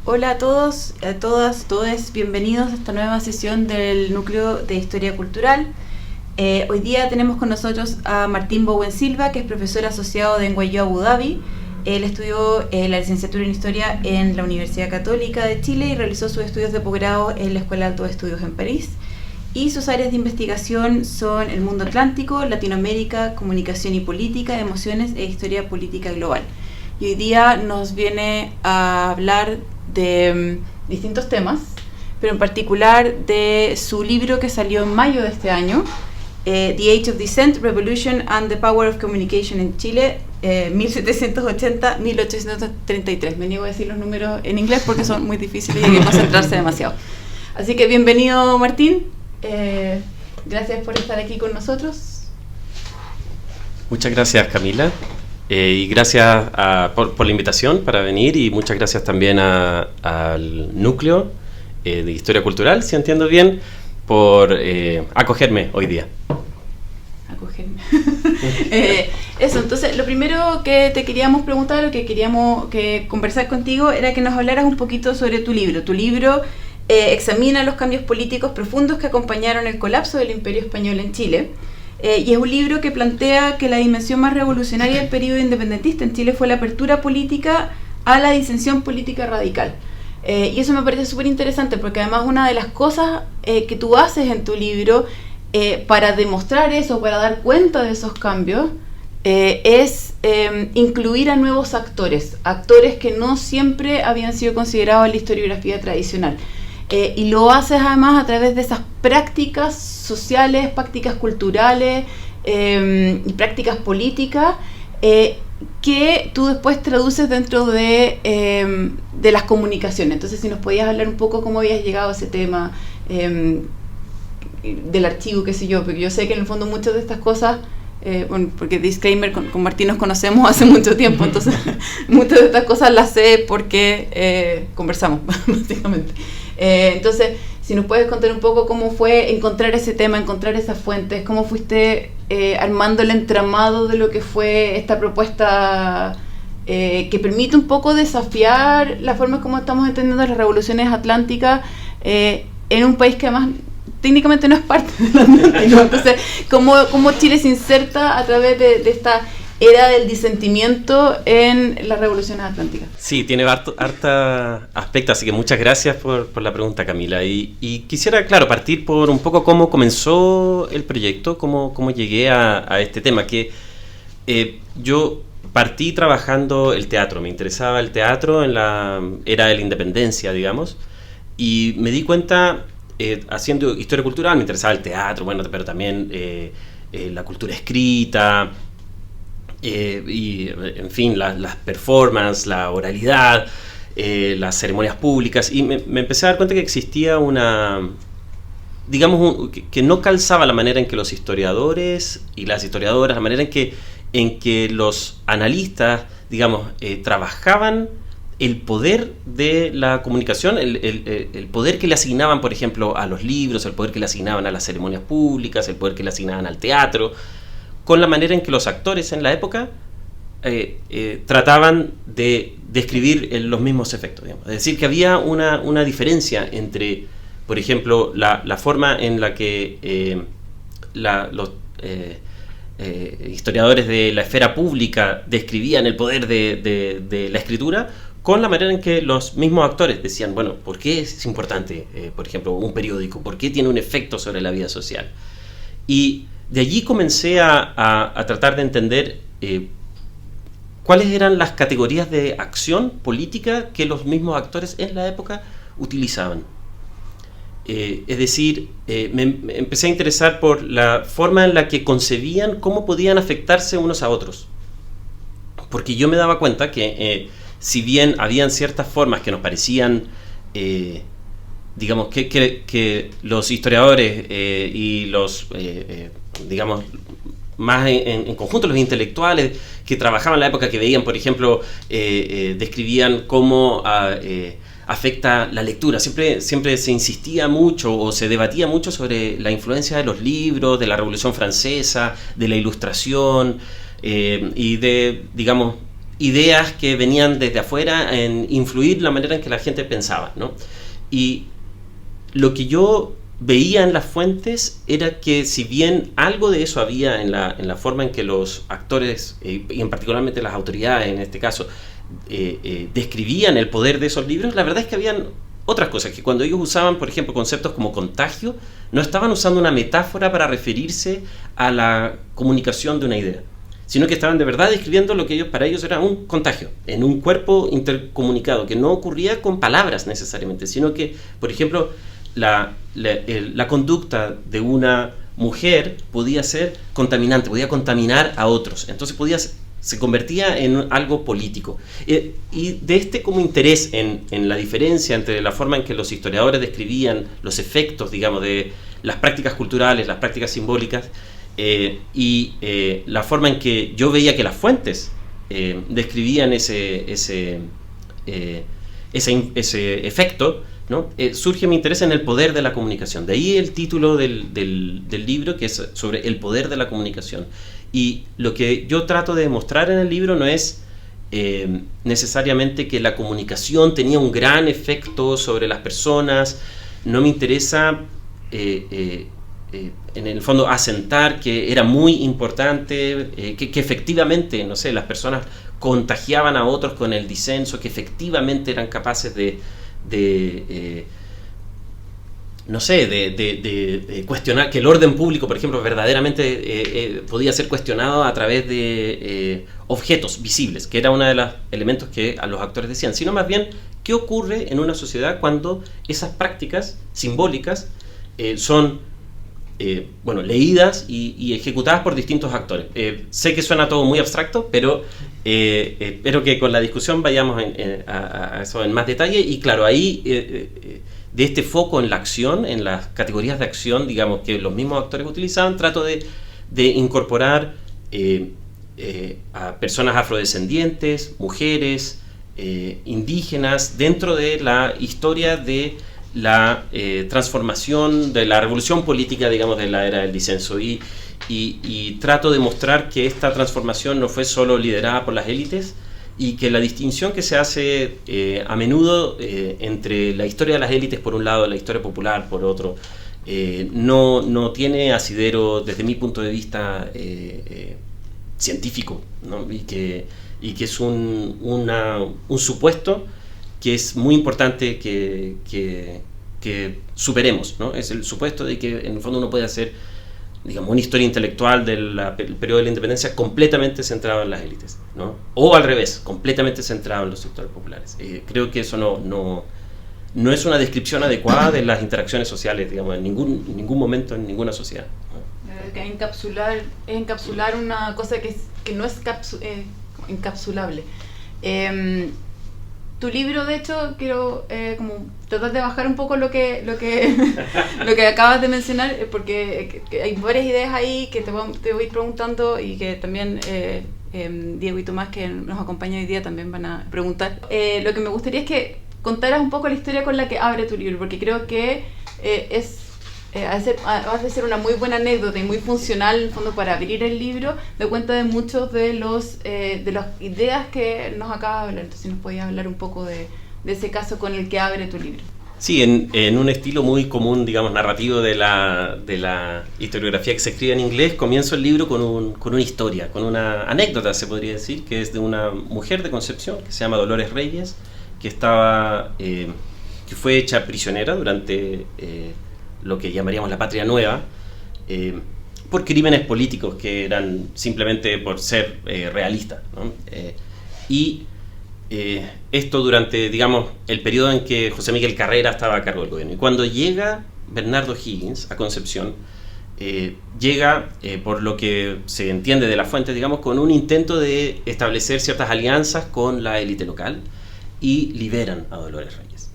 Hola a todos, a todas, todos, bienvenidos a esta nueva sesión del Núcleo de Historia Cultural. Hoy día tenemos con nosotros a Martín Bowen Silva, que es profesor asociado de NYU Abu Dhabi. Él estudió la licenciatura en Historia en la Universidad Católica de Chile y realizó sus estudios de posgrado en la Escuela de Altos Estudios en París. Y sus áreas de investigación son el mundo atlántico, Latinoamérica, comunicación y política, emociones e historia política global. Y hoy día nos viene a hablar de distintos temas, pero en particular de su libro que salió en mayo de este año, The Age of Dissent, Revolution and the Power of Communication in Chile, 1780-1833. Me niego a decir los números en inglés porque son muy difíciles y hay que concentrarse demasiado. Así que bienvenido, Martín. Gracias por estar aquí con nosotros. Muchas gracias, Camila. Y gracias por la invitación para venir, y muchas gracias también al Núcleo de Historia Cultural, si entiendo bien, por acogerme hoy día. Acogerme. Eso, entonces, lo primero que te queríamos preguntar, o que queríamos conversar contigo, era que nos hablaras un poquito sobre tu libro. Tu libro examina los cambios políticos profundos que acompañaron el colapso del Imperio Español en Chile. Y es un libro que plantea que la dimensión más revolucionaria del periodo independentista en Chile fue la apertura política a la disensión política radical. Y eso me parece súper interesante, porque además una de las cosas que tú haces en tu libro para demostrar eso, para dar cuenta de esos cambios, es incluir a nuevos actores que no siempre habían sido considerados en la historiografía tradicional. Y lo haces además a través de esas prácticas sociales, prácticas culturales y prácticas políticas que tú después traduces dentro de las comunicaciones. Entonces, si nos podías hablar un poco cómo habías llegado a ese tema del archivo, qué sé yo, porque yo sé que en el fondo muchas de estas cosas, bueno, porque disclaimer, con Martín nos conocemos hace mucho tiempo, entonces muchas de estas cosas las sé porque conversamos, básicamente. Entonces, si nos puedes contar un poco cómo fue encontrar ese tema, encontrar esas fuentes, cómo fuiste armando el entramado de lo que fue esta propuesta que permite un poco desafiar la forma como estamos entendiendo las revoluciones atlánticas en un país que además técnicamente no es parte del Atlántico. Entonces, ¿cómo Chile se inserta a través de esta era del disentimiento en las revoluciones atlánticas? Sí, tiene harta aspecto, así que muchas gracias por la pregunta, Camila. Y quisiera, claro, partir por un poco cómo comenzó el proyecto, cómo llegué a este tema, que yo partí trabajando el teatro, me interesaba el teatro en la era de la independencia, digamos, y me di cuenta, haciendo historia cultural, me interesaba el teatro, bueno, pero también la cultura escrita, y en fin, las performances, la oralidad, las ceremonias públicas, y me empecé a dar cuenta que existía que no calzaba la manera en que los historiadores y las historiadoras, la manera en que los analistas, digamos, trabajaban el poder de la comunicación, el poder que le asignaban, por ejemplo, a los libros, el poder que le asignaban a las ceremonias públicas, el poder que le asignaban al teatro, con la manera en que los actores en la época trataban de describir los mismos efectos, digamos. Es decir, que había una diferencia entre, por ejemplo, la forma en la que los historiadores de la esfera pública describían el poder de la escritura, con la manera en que los mismos actores decían, bueno, ¿por qué es importante, por ejemplo, un periódico? ¿Por qué tiene un efecto sobre la vida social? Y de allí comencé a tratar de entender cuáles eran las categorías de acción política que los mismos actores en la época utilizaban. Es decir, me empecé a interesar por la forma en la que concebían cómo podían afectarse unos a otros. Porque yo me daba cuenta que si bien habían ciertas formas que nos parecían, digamos, que los historiadores y los, digamos, más en conjunto los intelectuales que trabajaban en la época, que veían, por ejemplo, describían cómo afecta la lectura. Siempre se insistía mucho o se debatía mucho sobre la influencia de los libros, de la Revolución Francesa, de la Ilustración, y de, digamos, ideas que venían desde afuera en influir la manera en que la gente pensaba, ¿no? Y lo que yo veía en las fuentes era que, si bien algo de eso había en la forma en que los actores, y en particularmente las autoridades en este caso, describían el poder de esos libros, la verdad es que habían otras cosas, que cuando ellos usaban, por ejemplo, conceptos como contagio, no estaban usando una metáfora para referirse a la comunicación de una idea, sino que estaban de verdad describiendo lo que para ellos era un contagio, en un cuerpo intercomunicado, que no ocurría con palabras necesariamente, sino que, por ejemplo, la conducta de una mujer podía ser contaminante, podía contaminar a otros, entonces se convertía en algo político. Y de como interés en la diferencia entre la forma en que los historiadores describían los efectos, digamos, de las prácticas culturales, las prácticas simbólicas, y la forma en que yo veía que las fuentes describían ese efecto, ¿no? Surge mi interés en el poder de la comunicación. De ahí el título del libro, que es sobre el poder de la comunicación. Y lo que yo trato de demostrar en el libro no es necesariamente que la comunicación tenía un gran efecto sobre las personas. No me interesa en el fondo asentar que era muy importante, que efectivamente, no sé, las personas contagiaban a otros con el disenso, que efectivamente eran capaces de cuestionar, que el orden público, por ejemplo, verdaderamente podía ser cuestionado a través de objetos visibles, que era uno de los elementos que a los actores decían, sino más bien qué ocurre en una sociedad cuando esas prácticas simbólicas son leídas y ejecutadas por distintos actores. Sé que suena todo muy abstracto, pero espero que con la discusión vayamos a eso en más detalle. Y claro, ahí de este foco en la acción, en las categorías de acción, digamos, que los mismos actores utilizaban, trato de incorporar a personas afrodescendientes, mujeres, indígenas, dentro de la historia de la transformación, de la revolución política, digamos, de la era del disenso, y trato de mostrar que esta transformación no fue solo liderada por las élites, y que la distinción que se hace a menudo entre la historia de las élites por un lado, la historia popular por otro, no tiene asidero desde mi punto de vista científico, ¿no? y que es un supuesto que es muy importante que superemos, ¿no? Es el supuesto de que en el fondo uno puede hacer, digamos, una historia intelectual del periodo de la independencia completamente centrado en las élites, ¿no? O al revés, completamente centrado en los sectores populares. Creo que eso no es una descripción adecuada de las interacciones sociales, digamos, en ningún momento, en ninguna sociedad, ¿no? Que encapsular una cosa que no es encapsulable. Tu libro, de hecho, quiero como tratar de bajar un poco lo que acabas de mencionar, porque hay varias ideas ahí que te voy a ir preguntando, y que también Diego y Tomás, que nos acompañan hoy día, también van a preguntar. Lo que me gustaría es que contaras un poco la historia con la que abre tu libro, porque creo que va a ser una muy buena anécdota y muy funcional en el fondo para abrir el libro, de cuenta de muchos de las ideas que nos acabas de hablar. Entonces, ¿nos podías hablar un poco de ese caso con el que abre tu libro? Sí, en un estilo muy común, digamos, narrativo de la historiografía que se escribe en inglés, comienzo el libro con una historia, con una anécdota, se podría decir, que es de una mujer de Concepción que se llama Dolores Reyes, que fue hecha prisionera durante lo que llamaríamos la Patria Nueva, por crímenes políticos que eran simplemente por ser realista, ¿no? Esto durante, digamos, el periodo en que José Miguel Carrera estaba a cargo del gobierno. Y cuando llega Bernardo Higgins a Concepción, llega, por lo que se entiende de la fuente, digamos, con un intento de establecer ciertas alianzas con la élite local, y liberan a Dolores Reyes.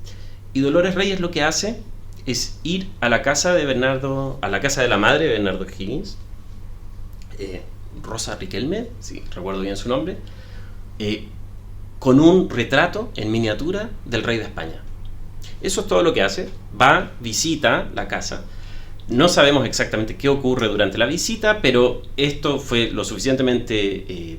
Y Dolores Reyes lo que hace es ir a la casa de la madre de Bernardo Higgins, Rosa Riquelme, si recuerdo bien su nombre, con un retrato en miniatura del rey de España. Eso es todo lo que hace. Va, visita la casa. No sabemos exactamente qué ocurre durante la visita, pero esto fue lo suficientemente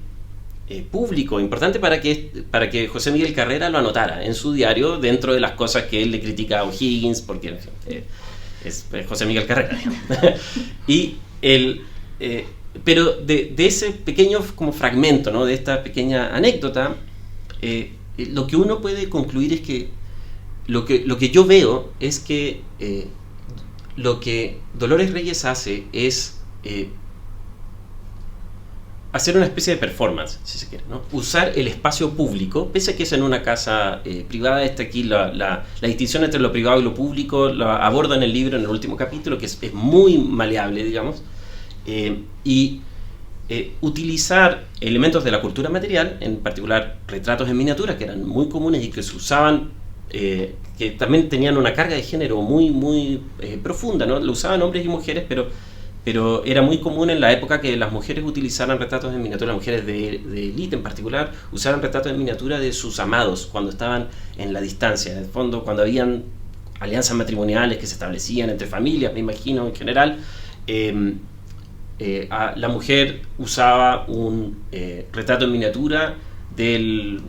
público, importante para que José Miguel Carrera lo anotara en su diario, dentro de las cosas que él le critica a O'Higgins, porque es José Miguel Carrera. Y pero de ese pequeño como fragmento, ¿no?, de esta pequeña anécdota, lo que uno puede concluir es que lo que yo veo es que lo que Dolores Reyes hace es hacer una especie de performance, si se quiere, ¿no? Usar el espacio público, pese a que es en una casa privada. Aquí la distinción entre lo privado y lo público la aborda en el libro, en el último capítulo, que es muy maleable, digamos, y utilizar elementos de la cultura material, en particular retratos en miniatura, que eran muy comunes y que se usaban, que también tenían una carga de género muy profunda, ¿no? Lo usaban hombres y mujeres, pero era muy común en la época que las mujeres utilizaran retratos en miniatura, las mujeres de élite en particular, usaran retratos en miniatura de sus amados cuando estaban en la distancia. En el fondo, cuando habían alianzas matrimoniales que se establecían entre familias, me imagino, en general, la mujer usaba un retrato en miniatura del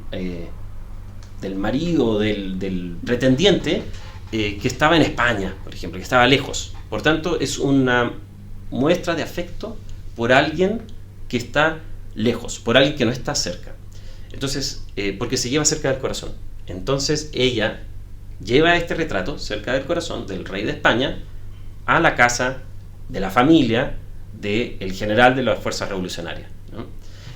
marido, del pretendiente, que estaba en España, por ejemplo, que estaba lejos. Por tanto, es una muestra de afecto por alguien que está lejos, por alguien que no está cerca. Entonces, porque se lleva cerca del corazón. Entonces ella lleva este retrato cerca del corazón del rey de España a la casa de la familia del general de las fuerzas revolucionarias, ¿no?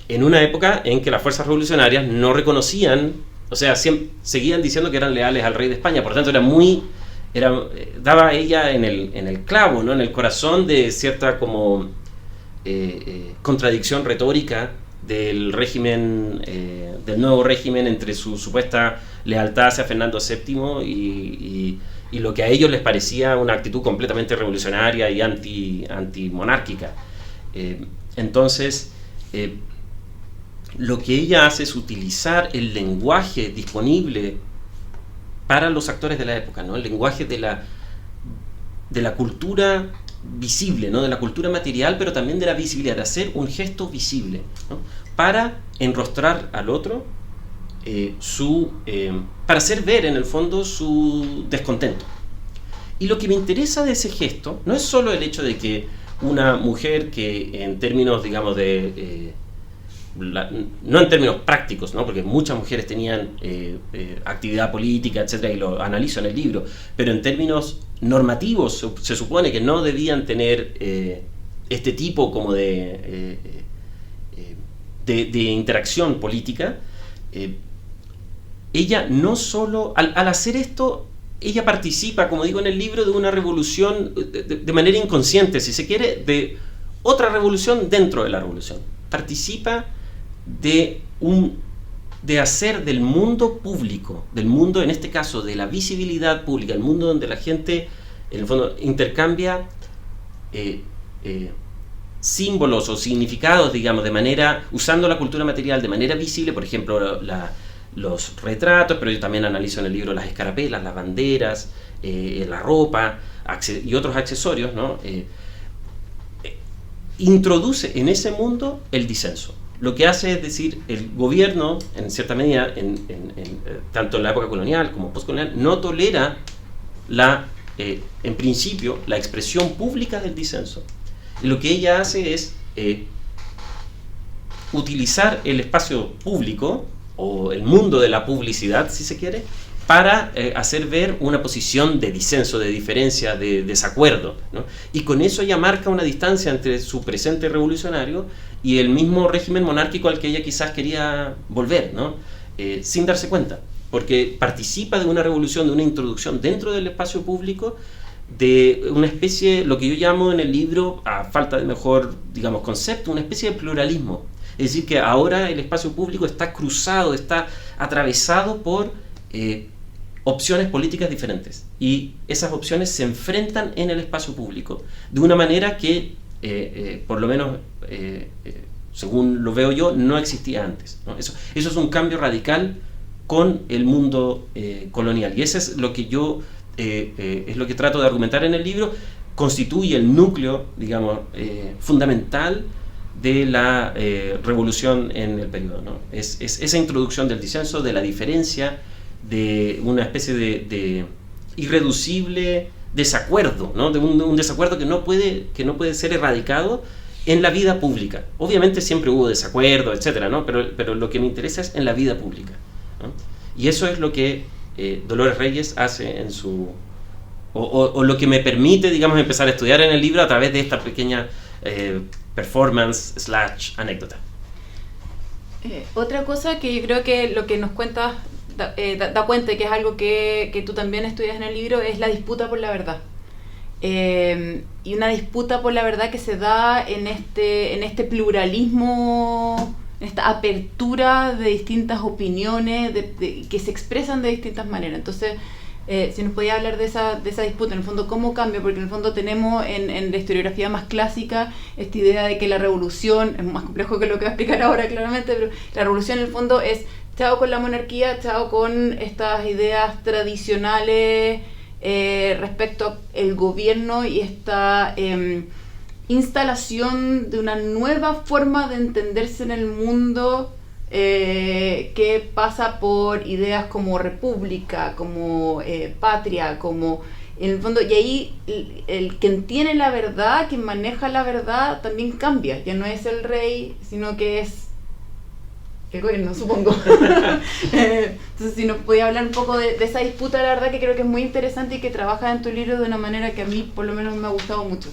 En una época en que las fuerzas revolucionarias no reconocían, o sea, seguían diciendo que eran leales al rey de España. Por tanto, daba ella en el clavo, ¿no?, en el corazón de cierta como contradicción retórica del régimen, del nuevo régimen, entre su supuesta lealtad hacia Fernando VII y lo que a ellos les parecía una actitud completamente revolucionaria y antimonárquica. Entonces, lo que ella hace es utilizar el lenguaje disponible para los actores de la época, ¿no?, el lenguaje de la cultura visible, ¿no?, de la cultura material, pero también de la visibilidad, de hacer un gesto visible, ¿no?, para enrostrar al otro, para hacer ver en el fondo su descontento. Y lo que me interesa de ese gesto no es solo el hecho de que una mujer que, en términos, digamos, no en términos prácticos, ¿no?, porque muchas mujeres tenían actividad política, etcétera, y lo analizo en el libro, pero en términos normativos se supone que no debían tener este tipo como de interacción política. Ella no solo, al hacer esto, ella participa, como digo en el libro, de una revolución de manera inconsciente, si se quiere, de otra revolución dentro de la revolución. Participa de hacer del mundo público, del mundo, en este caso, de la visibilidad pública, el mundo donde la gente, en el fondo, intercambia símbolos o significados, digamos, usando la cultura material de manera visible, por ejemplo, los retratos, pero yo también analizo en el libro las escarapelas, las banderas, la ropa y otros accesorios, ¿no? Introduce en ese mundo el disenso. Lo que hace es decir, el gobierno, en cierta medida, tanto en la época colonial como postcolonial, no tolera en principio la expresión pública del disenso. Y lo que ella hace es utilizar el espacio público, o el mundo de la publicidad, si se quiere, para hacer ver una posición de disenso, de diferencia, de desacuerdo, ¿no? Y con eso ella marca una distancia entre su presente revolucionario y el mismo régimen monárquico al que ella quizás quería volver, ¿no? Sin darse cuenta, porque participa de una revolución, de una introducción dentro del espacio público, de una especie, lo que yo llamo en el libro, a falta de mejor, digamos, concepto, una especie de pluralismo. Es decir, que ahora el espacio público está cruzado, está atravesado por opciones políticas diferentes, y esas opciones se enfrentan en el espacio público de una manera que, por lo menos, según lo veo yo, no existía antes, ¿no? Eso es un cambio radical con el mundo colonial, y eso es lo que yo es lo que trato de argumentar en el libro. Constituye el núcleo, digamos, fundamental de la revolución en el periodo, ¿no? Es esa introducción del disenso, de la diferencia, de una especie de irreducible desacuerdo, ¿no? De un desacuerdo que no puede ser erradicado en la vida pública. Obviamente siempre hubo desacuerdo, etcétera, ¿no? Pero lo que me interesa es en la vida pública, ¿no? Y eso es lo que Dolores Reyes hace en su... O lo que me permite, digamos, empezar a estudiar en el libro a través de esta pequeña performance / anécdota. Otra cosa que yo creo que lo que nos cuentas da cuenta y que es algo que tú también estudias en el libro es la disputa por la verdad. Y una disputa por la verdad que se da en este pluralismo, en esta apertura de distintas opiniones que se expresan de distintas maneras. Entonces, si nos podía hablar de esa disputa, en el fondo, ¿cómo cambia? Porque en el fondo tenemos en la historiografía más clásica esta idea de que la revolución, es más complejo que lo que voy a explicar ahora claramente, pero la revolución en el fondo es chao con la monarquía, chao con estas ideas tradicionales respecto al gobierno y esta instalación de una nueva forma de entenderse en el mundo que pasa por ideas como república, como patria, como en el fondo, y ahí el quien tiene la verdad, quien maneja la verdad también cambia, ya no es el rey, sino que es el gobierno, supongo. Entonces, si nos podía hablar un poco de esa disputa, la verdad que creo que es muy interesante y que trabajas en tu libro de una manera que a mí por lo menos me ha gustado mucho.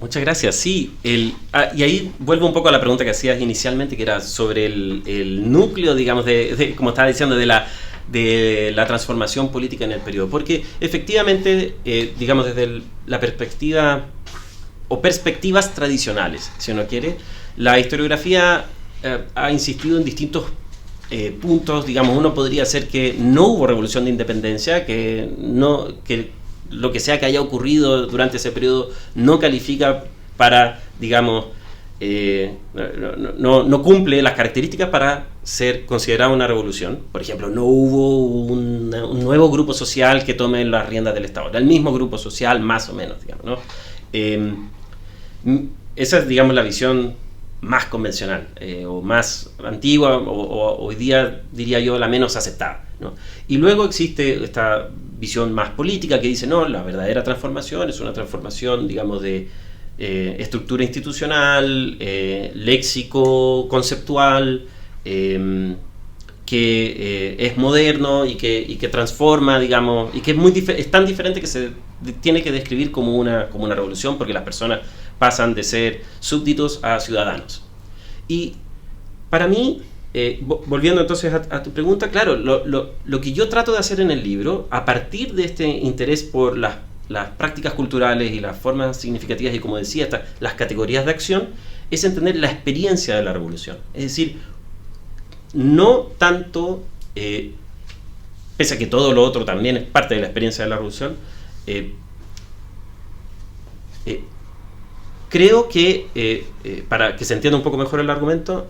Muchas gracias. Sí, y ahí vuelvo un poco a la pregunta que hacías inicialmente, que era sobre el núcleo, digamos, como estaba diciendo, de la transformación política en el periodo. Porque efectivamente, digamos, desde la perspectiva, o perspectivas tradicionales, si uno quiere, la historiografía ha insistido en distintos puntos. Digamos, uno podría ser que no hubo revolución de independencia, que lo que sea que haya ocurrido durante ese periodo no califica para, digamos, no cumple las características para ser considerada una revolución. Por ejemplo, no hubo un nuevo grupo social que tome las riendas del Estado. Era el mismo grupo social, más o menos, digamos, ¿no? Esa es, digamos, la visión más convencional, o más antigua, o hoy día, diría yo, la menos aceptada, ¿no? Y luego existe esta visión más política que dice, no, la verdadera transformación es una transformación, digamos, de estructura institucional, léxico conceptual, que es moderno y que transforma, digamos, y que es tan diferente que se tiene que describir como una revolución, porque las personas pasan de ser súbditos a ciudadanos. Y para mí, volviendo entonces a tu pregunta, claro, lo que yo trato de hacer en el libro, a partir de este interés por las prácticas culturales y las formas significativas y, como decía, las categorías de acción, es entender la experiencia de la revolución. Es decir, no tanto, pese a que todo lo otro también es parte de la experiencia de la revolución, creo que, para que se entienda un poco mejor el argumento,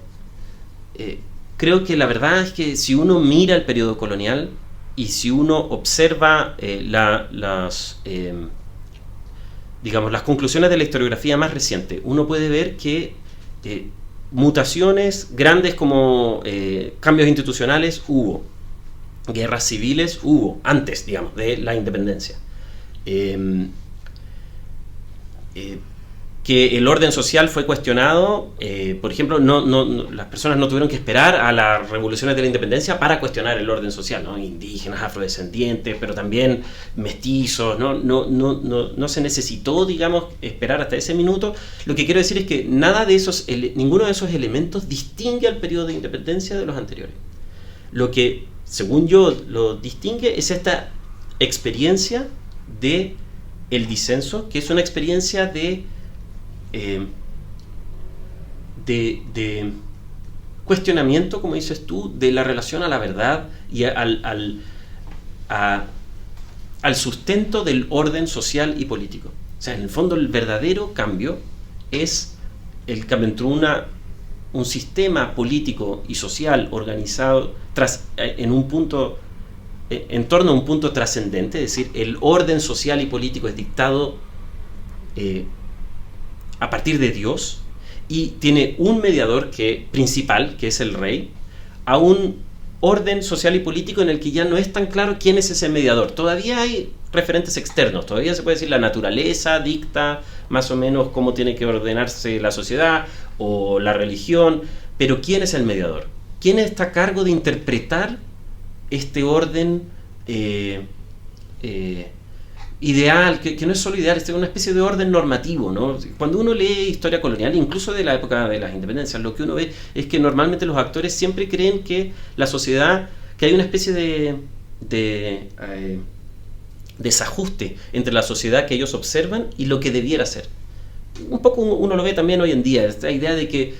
creo que la verdad es que si uno mira el periodo colonial y si uno observa digamos, las conclusiones de la historiografía más reciente, uno puede ver que mutaciones grandes como cambios institucionales hubo, guerras civiles hubo, antes, digamos, de la independencia. Que el orden social fue cuestionado, por ejemplo, las personas no tuvieron que esperar a las revoluciones de la independencia para cuestionar el orden social, ¿no? Indígenas, afrodescendientes, pero también mestizos, no se necesitó, digamos, esperar hasta ese minuto. Lo que quiero decir es que ninguno de esos elementos distingue al periodo de independencia de los anteriores. Lo que, según yo, lo distingue es esta experiencia de el disenso, que es una experiencia de cuestionamiento, como dices tú, de la relación a la verdad y al sustento del orden social y político. O sea, en el fondo el verdadero cambio es el cambio entre un sistema político y social organizado en torno a un punto trascendente, es decir, el orden social y político es dictado a partir de Dios, y tiene un mediador principal, que es el rey, a un orden social y político en el que ya no es tan claro quién es ese mediador. Todavía hay referentes externos, todavía se puede decir la naturaleza dicta más o menos cómo tiene que ordenarse la sociedad o la religión, pero ¿quién es el mediador? ¿Quién está a cargo de interpretar este orden ideal, que no es solo ideal, es una especie de orden normativo, ¿no? Cuando uno lee historia colonial, incluso de la época de las independencias, lo que uno ve es que normalmente los actores siempre creen que la sociedad, que hay una especie de desajuste entre la sociedad que ellos observan y lo que debiera ser. Un poco uno lo ve también hoy en día, esta idea de que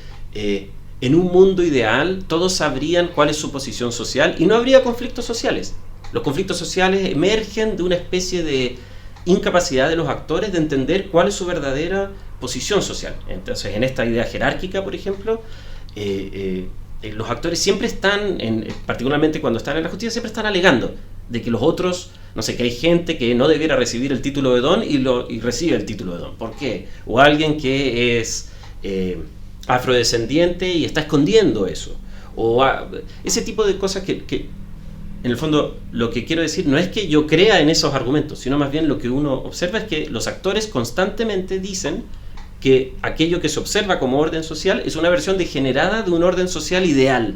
en un mundo ideal todos sabrían cuál es su posición social y no habría conflictos sociales. Los conflictos sociales emergen de una especie de incapacidad de los actores de entender cuál es su verdadera posición social. Entonces, en esta idea jerárquica, por ejemplo, los actores siempre están, particularmente cuando están en la justicia, siempre están alegando de que los otros, no sé, que hay gente que no debiera recibir el título de don y recibe el título de don. ¿Por qué? O alguien que es afrodescendiente y está escondiendo eso. O ese tipo de cosas que en el fondo, lo que quiero decir no es que yo crea en esos argumentos, sino más bien lo que uno observa es que los actores constantemente dicen que aquello que se observa como orden social es una versión degenerada de un orden social ideal,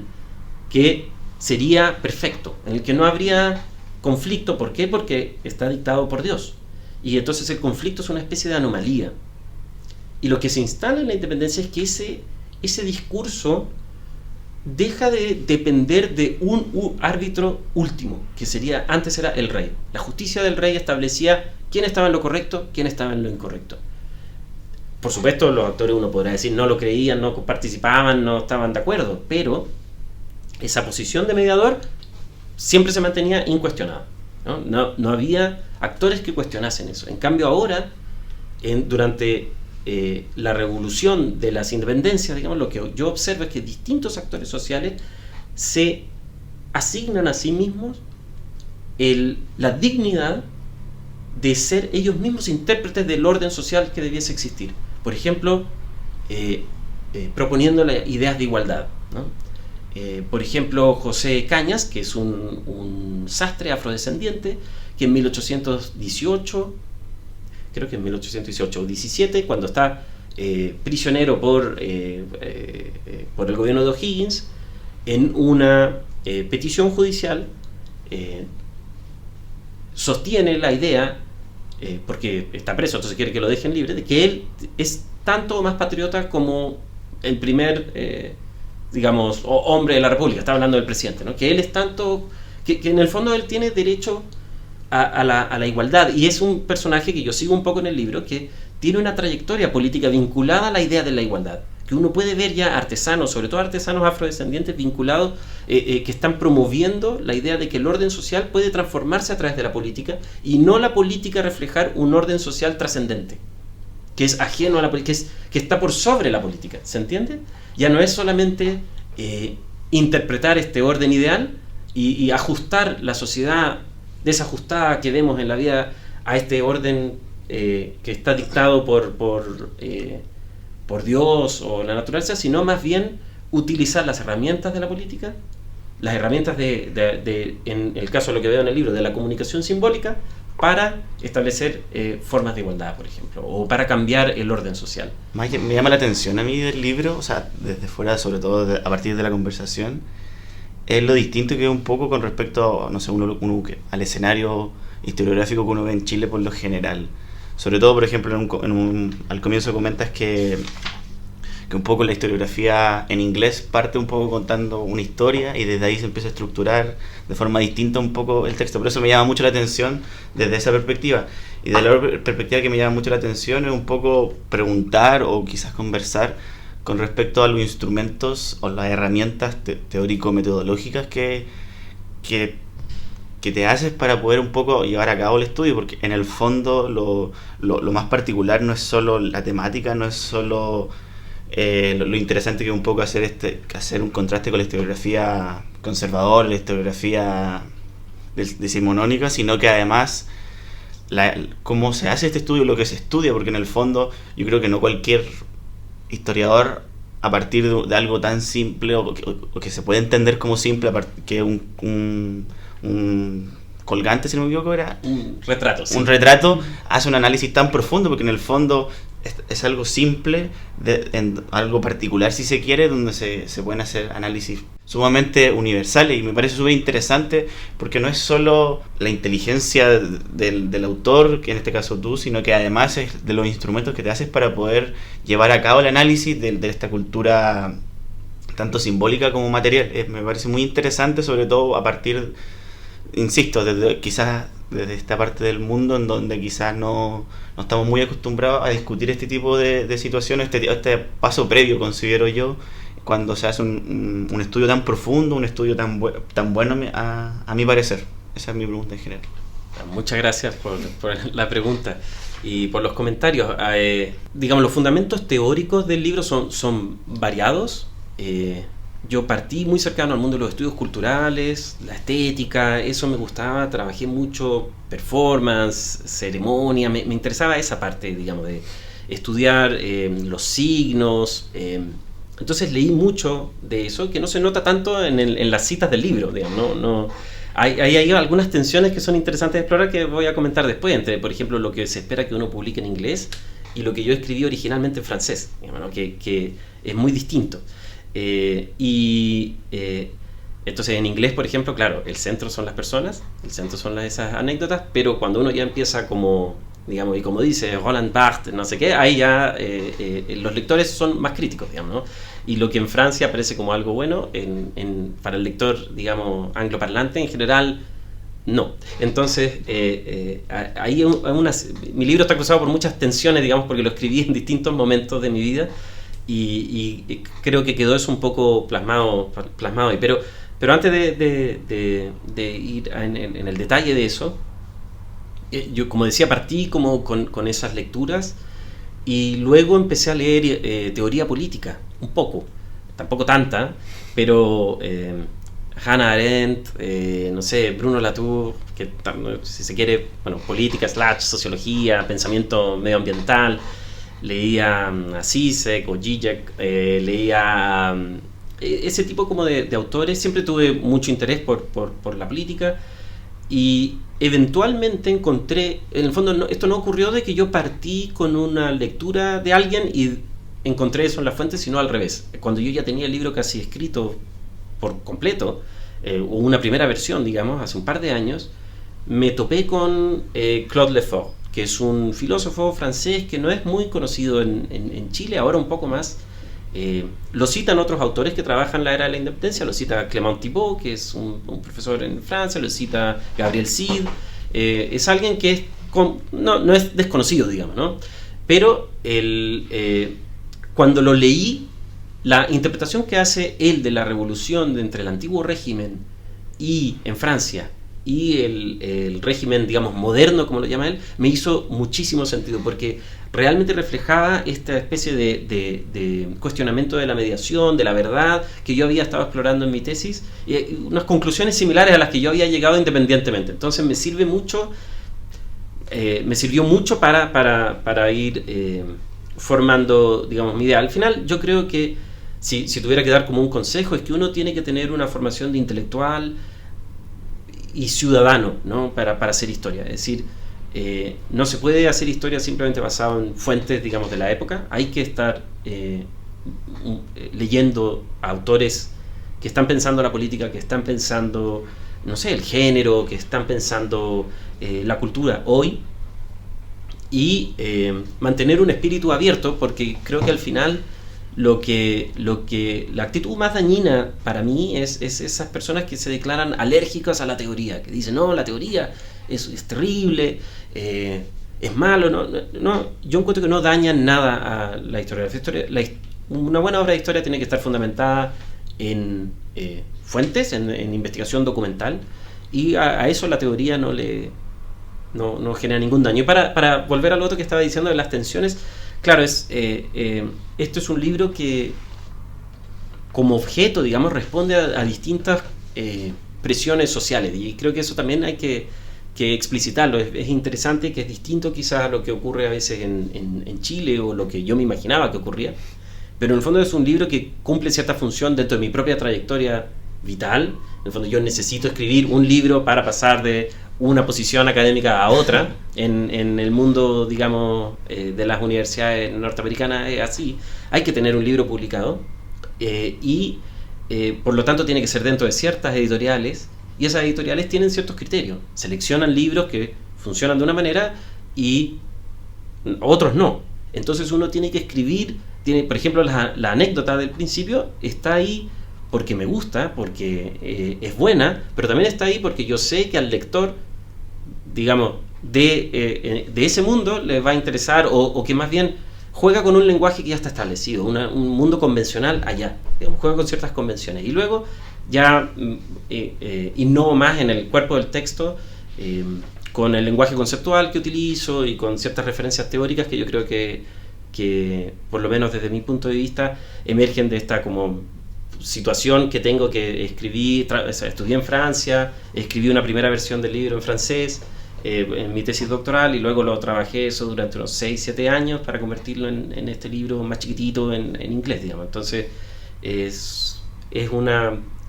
que sería perfecto, en el que no habría conflicto. ¿Por qué? Porque está dictado por Dios. Y entonces el conflicto es una especie de anomalía. Y lo que se instala en la independencia es que ese discurso deja de depender de un árbitro último, que antes era el rey. La justicia del rey establecía quién estaba en lo correcto, quién estaba en lo incorrecto. Por supuesto, los actores, uno podrá decir, no lo creían, no participaban, no estaban de acuerdo, pero esa posición de mediador siempre se mantenía incuestionada, ¿no? No había actores que cuestionasen eso. En cambio ahora, durante la revolución de las independencias, digamos, lo que yo observo es que distintos actores sociales se asignan a sí mismos la dignidad de ser ellos mismos intérpretes del orden social que debiese existir. Por ejemplo, proponiendo ideas de igualdad, ¿no? Por ejemplo, José Cañas, que es un sastre afrodescendiente, que en 1818, creo que en 1818 o 17, cuando está prisionero por el gobierno de O'Higgins, en una petición judicial, sostiene la idea, porque está preso, entonces quiere que lo dejen libre, de que él es tanto o más patriota como el primer, digamos, hombre de la República. Está hablando del presidente, ¿no? Que él es tanto, que en el fondo él tiene derecho a la igualdad, y es un personaje que yo sigo un poco en el libro, que tiene una trayectoria política vinculada a la idea de la igualdad, que uno puede ver ya artesanos, sobre todo artesanos afrodescendientes vinculados, que están promoviendo la idea de que el orden social puede transformarse a través de la política, y no la política reflejar un orden social trascendente, que es ajeno a la política, que está por sobre la política, ¿se entiende? Ya no es solamente interpretar este orden ideal y ajustar la sociedad desajustada que vemos en la vida a este orden que está dictado por Dios o la naturaleza, sino más bien utilizar las herramientas de la política, las herramientas en el caso de lo que veo en el libro, de la comunicación simbólica, para establecer formas de igualdad, por ejemplo, o para cambiar el orden social. Más que me llama la atención a mí del libro, o sea, desde fuera, sobre todo a partir de la conversación, es lo distinto que es un poco con respecto, no sé, al escenario historiográfico que uno ve en Chile por lo general. Sobre todo, por ejemplo, al comienzo comentas que un poco la historiografía en inglés parte un poco contando una historia y desde ahí se empieza a estructurar de forma distinta un poco el texto. Por eso me llama mucho la atención desde esa perspectiva. Y de la perspectiva que me llama mucho la atención es un poco preguntar o quizás conversar con respecto a los instrumentos o las herramientas teórico-metodológicas que te haces para poder un poco llevar a cabo el estudio, porque en el fondo lo más particular no es solo la temática, no es solo lo interesante que es un poco hacer un contraste con la historiografía conservadora, la historiografía decimonónica, sino que además cómo se hace este estudio, lo que se estudia, porque en el fondo yo creo que no cualquier historiador a partir de algo tan simple o que se puede entender como simple, que un colgante, si no me equivoco, era un retrato. Sí. Un retrato hace un análisis tan profundo, porque en el fondo es algo simple, en algo particular si se quiere, donde se pueden hacer análisis sumamente universales, y me parece súper interesante porque no es solo la inteligencia del autor, que en este caso tú, sino que además es de los instrumentos que te haces para poder llevar a cabo el análisis de esta cultura tanto simbólica como material. Me parece muy interesante, sobre todo a partir, insisto, quizás desde esta parte del mundo en donde quizás no estamos muy acostumbrados a discutir este tipo de situaciones, este paso previo, considero yo, cuando se hace un estudio tan profundo, un estudio tan bueno, a mi parecer. Esa es mi pregunta en general. Muchas gracias por la pregunta y por los comentarios. Digamos, los fundamentos teóricos del libro son variados. Yo partí muy cercano al mundo de los estudios culturales, la estética, eso me gustaba, trabajé mucho performance, ceremonia, me interesaba esa parte, digamos, de estudiar los signos. Entonces leí mucho de eso, que no se nota tanto en las citas del libro, digamos, hay algunas tensiones que son interesantes de explorar, que voy a comentar después, entre, por ejemplo, lo que se espera que uno publique en inglés y lo que yo escribí originalmente en francés, digamos, ¿no? que es muy distinto. Entonces en inglés, por ejemplo, claro, el centro son las personas, el centro son esas anécdotas, pero cuando uno ya empieza como, digamos, y como dice Roland Barthes, no sé qué, ahí ya los lectores son más críticos, digamos, ¿no? Y lo que en Francia parece como algo bueno, para el lector, digamos, angloparlante en general, no. Entonces, mi libro está cruzado por muchas tensiones, digamos, porque lo escribí en distintos momentos de mi vida. Y creo que quedó eso un poco plasmado ahí. Pero antes de ir en el detalle de eso, yo, como decía, partí como con esas lecturas y luego empecé a leer teoría política, un poco, tampoco tanta, pero Hannah Arendt, no sé, Bruno Latour, que si se quiere, bueno, política / sociología, pensamiento medioambiental. Leía a Zizek o Zizek, leía ese tipo como de autores. Siempre tuve mucho interés por la política y eventualmente encontré, en el fondo esto no ocurrió de que yo partí con una lectura de alguien y encontré eso en la fuente, sino al revés. Cuando yo ya tenía el libro casi escrito por completo, o una primera versión, digamos, hace un par de años, me topé con Claude Lefort, que es un filósofo francés que no es muy conocido en Chile, ahora un poco más. Lo citan otros autores que trabajan en la era de la independencia, lo cita Clément Thibault, que es un profesor en Francia, lo cita Gabriel Cid. Es alguien que no es desconocido, digamos, ¿no? Pero cuando lo leí, la interpretación que hace él de la revolución entre el antiguo régimen y en Francia y el régimen, digamos, moderno, como lo llama él, me hizo muchísimo sentido, porque realmente reflejaba esta especie de cuestionamiento de la mediación, de la verdad, que yo había estado explorando en mi tesis, y unas conclusiones similares a las que yo había llegado independientemente. Entonces me sirvió mucho para ir formando, digamos, mi idea. Al final, yo creo que si tuviera que dar como un consejo, es que uno tiene que tener una formación de intelectual y ciudadano, ¿no? para hacer historia. Es decir, no se puede hacer historia simplemente basado en fuentes, digamos, de la época. Hay que estar leyendo a autores que están pensando la política, que están pensando, no sé, el género, que están pensando la cultura hoy, y mantener un espíritu abierto, porque creo que al final la actitud más dañina para mí es esas personas que se declaran alérgicas a la teoría, que dicen, no, la teoría es terrible, es malo. No, yo encuentro que no dañan nada a la historia. Una buena obra de historia tiene que estar fundamentada en fuentes, en investigación documental, y a eso la teoría no genera ningún daño. Y para volver al otro que estaba diciendo de las tensiones, claro, esto es un libro que como objeto, digamos, responde a distintas presiones sociales, y creo que eso también hay que explicitarlo. Es interesante, que es distinto quizás a lo que ocurre a veces en Chile, o lo que yo me imaginaba que ocurría. pero en el fondo es un libro que cumple cierta función dentro de mi propia trayectoria vital. En el fondo yo necesito escribir un libro para pasar de una posición académica a otra. En el mundo, digamos, de las universidades norteamericanas es así. Hay que tener un libro publicado y por lo tanto tiene que ser dentro de ciertas editoriales, y esas editoriales tienen ciertos criterios. Seleccionan libros que funcionan de una manera y otros no. Entonces uno tiene que escribir, por ejemplo, la anécdota del principio está ahí porque me gusta, porque es buena, pero también está ahí porque yo sé que al lector, digamos, de ese mundo le va a interesar, o que más bien juega con un lenguaje que ya está establecido, un mundo convencional allá, digamos, juega con ciertas convenciones, y luego ya innovo más en el cuerpo del texto, con el lenguaje conceptual que utilizo y con ciertas referencias teóricas que yo creo que por lo menos desde mi punto de vista emergen de esta como situación que tengo, que escribí, estudié en Francia, escribí una primera versión del libro en francés en mi tesis doctoral, y luego lo trabajé eso durante unos 6-7 años para convertirlo en este libro más chiquitito en inglés, digamos. Entonces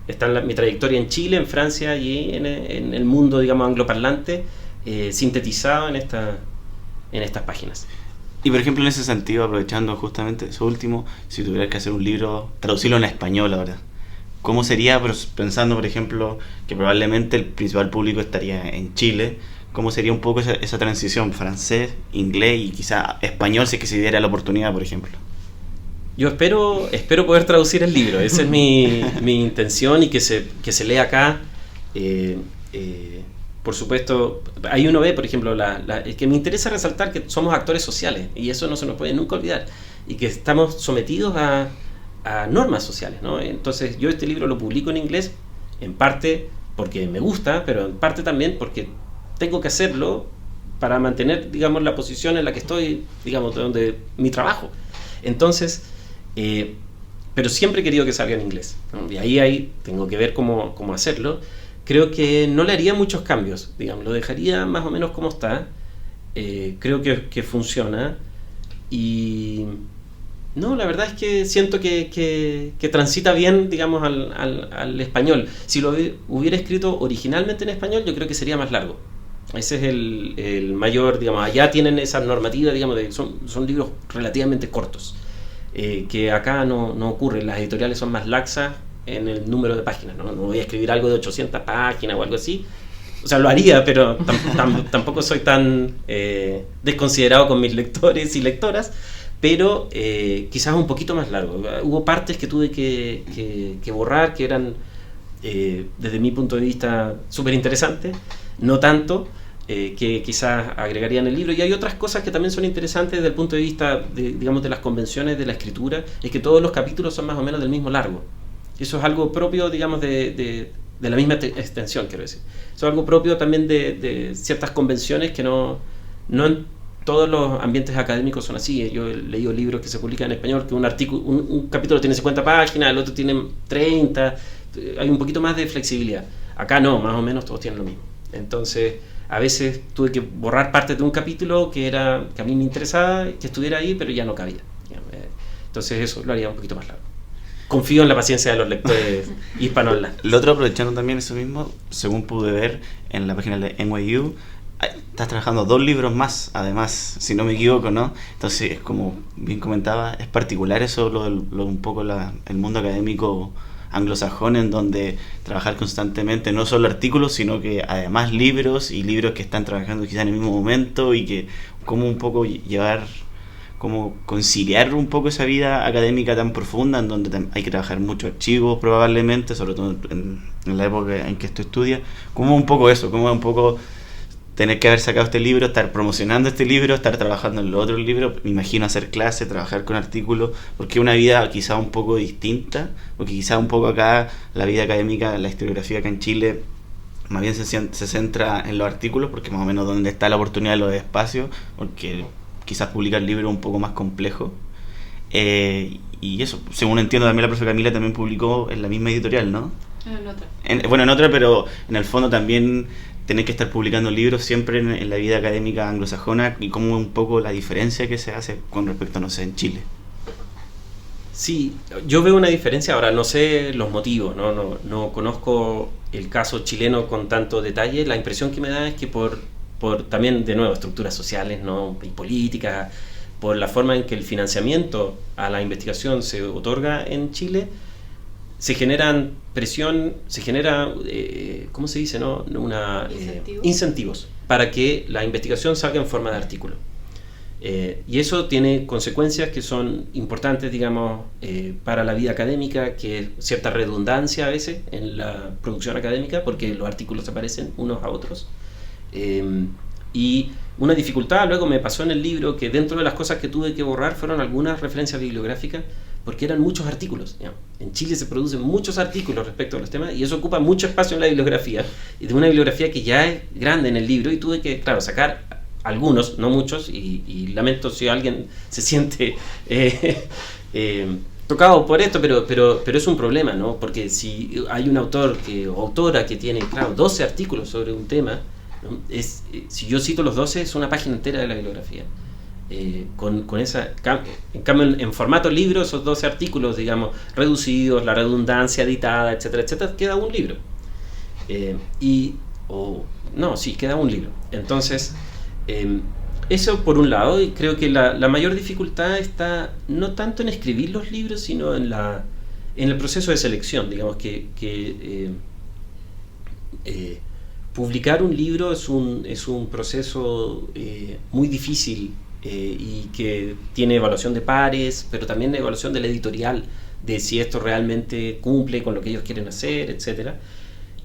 está mi trayectoria en Chile, en Francia y en el mundo, digamos, angloparlante, sintetizado en estas páginas. Y por ejemplo, en ese sentido, aprovechando justamente eso último, si tuvieras que hacer un libro, traducirlo en español, la verdad, ¿cómo sería? Pero pensando, por ejemplo, que probablemente el principal público estaría en Chile, ¿cómo sería un poco esa transición francés, inglés y quizá español, si es que se diera la oportunidad, por ejemplo? Yo espero poder traducir el libro. Esa es mi intención, y que se lea acá. Por supuesto, ahí uno ve, por ejemplo, es que me interesa resaltar que somos actores sociales, y eso no se nos puede nunca olvidar, y que estamos sometidos a normas sociales, ¿no? Entonces yo este libro lo publico en inglés, en parte porque me gusta, pero en parte también porque tengo que hacerlo para mantener, digamos, la posición en la que estoy, digamos, donde mi trabajo. Entonces, pero siempre he querido que salga en inglés, ¿no? Y ahí tengo que ver cómo hacerlo. Creo que no le haría muchos cambios, digamos, lo dejaría más o menos como está. Creo que funciona, y no, la verdad es que siento que transita bien, digamos, al español. Si lo hubiera escrito originalmente en español, yo creo que sería más largo. Ese es el mayor, digamos, allá tienen esa normativa, digamos, son libros relativamente cortos, que acá no ocurre. Las editoriales son más laxas en el número de páginas, ¿no? No voy a escribir algo de 800 páginas o algo así. O sea, lo haría, pero tampoco soy tan desconsiderado con mis lectores y lectoras, pero quizás un poquito más largo. Hubo partes que tuve que borrar, que eran, desde mi punto de vista, súper interesantes, no tanto, que quizás agregaría en el libro. Y hay otras cosas que también son interesantes desde el punto de vista, digamos, de las convenciones de la escritura, es que todos los capítulos son más o menos del mismo largo. Eso es algo propio, digamos, de la misma extensión, quiero decir. Eso es algo propio también de ciertas convenciones que no en todos los ambientes académicos son así. Yo he leído libros que se publican en español, que un capítulo tiene 50 páginas, el otro tiene 30, hay un poquito más de flexibilidad. Acá no, más o menos todos tienen lo mismo. Entonces, a veces tuve que borrar partes de un capítulo que a mí me interesaba que estuviera ahí, pero ya no cabía. Entonces eso lo haría un poquito más largo. Confío en la paciencia de los lectores hispanohablantes. Lo otro, aprovechando también eso mismo, según pude ver en la página de NYU, estás trabajando 2 libros más, además, si no me equivoco, ¿no? Entonces, como bien comentaba, es particular eso, un poco el mundo académico anglosajón, en donde trabajar constantemente, no solo artículos, sino que además libros, y libros que están trabajando quizás en el mismo momento, y que como un poco como conciliar un poco esa vida académica tan profunda, en donde hay que trabajar muchos archivos probablemente, sobre todo en la época en que esto estudia. ¿Cómo un poco eso? ¿Cómo un poco tener que haber sacado este libro, estar promocionando este libro, estar trabajando en los otros libros? Me imagino hacer clases, trabajar con artículos, porque es una vida quizá un poco distinta, porque quizá un poco acá la vida académica, la historiografía acá en Chile más bien se centra en los artículos, porque más o menos donde está la oportunidad de los espacios, porque quizás publicar libros un poco más complejo. Y eso, según entiendo, también la profesora Camila también publicó en la misma editorial, ¿no? En otra. En otra, pero en el fondo también tener que estar publicando libros siempre en la vida académica anglosajona, y como un poco la diferencia que se hace con respecto, no sé, en Chile. Sí, yo veo una diferencia, ahora no sé los motivos, no conozco el caso chileno con tanto detalle. La impresión que me da es que por también, de nuevo, estructuras sociales, ¿no?, y políticas, por la forma en que el financiamiento a la investigación se otorga en Chile, se generan presión, se genera, ¿cómo se dice?, ¿no? Incentivos para que la investigación salga en forma de artículo. Y eso tiene consecuencias que son importantes, digamos, para la vida académica, que es cierta redundancia a veces en la producción académica, porque los artículos se parecen unos a otros. Y una dificultad luego me pasó en el libro, que dentro de las cosas que tuve que borrar fueron algunas referencias bibliográficas, porque eran muchos artículos, digamos. En Chile se producen muchos artículos respecto a los temas, y eso ocupa mucho espacio en la bibliografía, y de una bibliografía que ya es grande en el libro, y tuve que, claro, sacar algunos, no muchos, y lamento si alguien se siente tocado por esto, pero es un problema, ¿no? Porque si hay un autor o autora que tiene, claro, 12 artículos sobre un tema, ¿no? Si yo cito los 12, es una página entera de la bibliografía. Con esa, en cambio, en formato libro, esos 12 artículos, digamos, reducidos, la redundancia editada, etcétera, etcétera, queda un libro. Queda un libro. Entonces, eso por un lado, y creo que la mayor dificultad está no tanto en escribir los libros, sino en el proceso de selección. Digamos que publicar un libro es un proceso muy difícil, y que tiene evaluación de pares, pero también evaluación de la editorial, de si esto realmente cumple con lo que ellos quieren hacer, etcétera.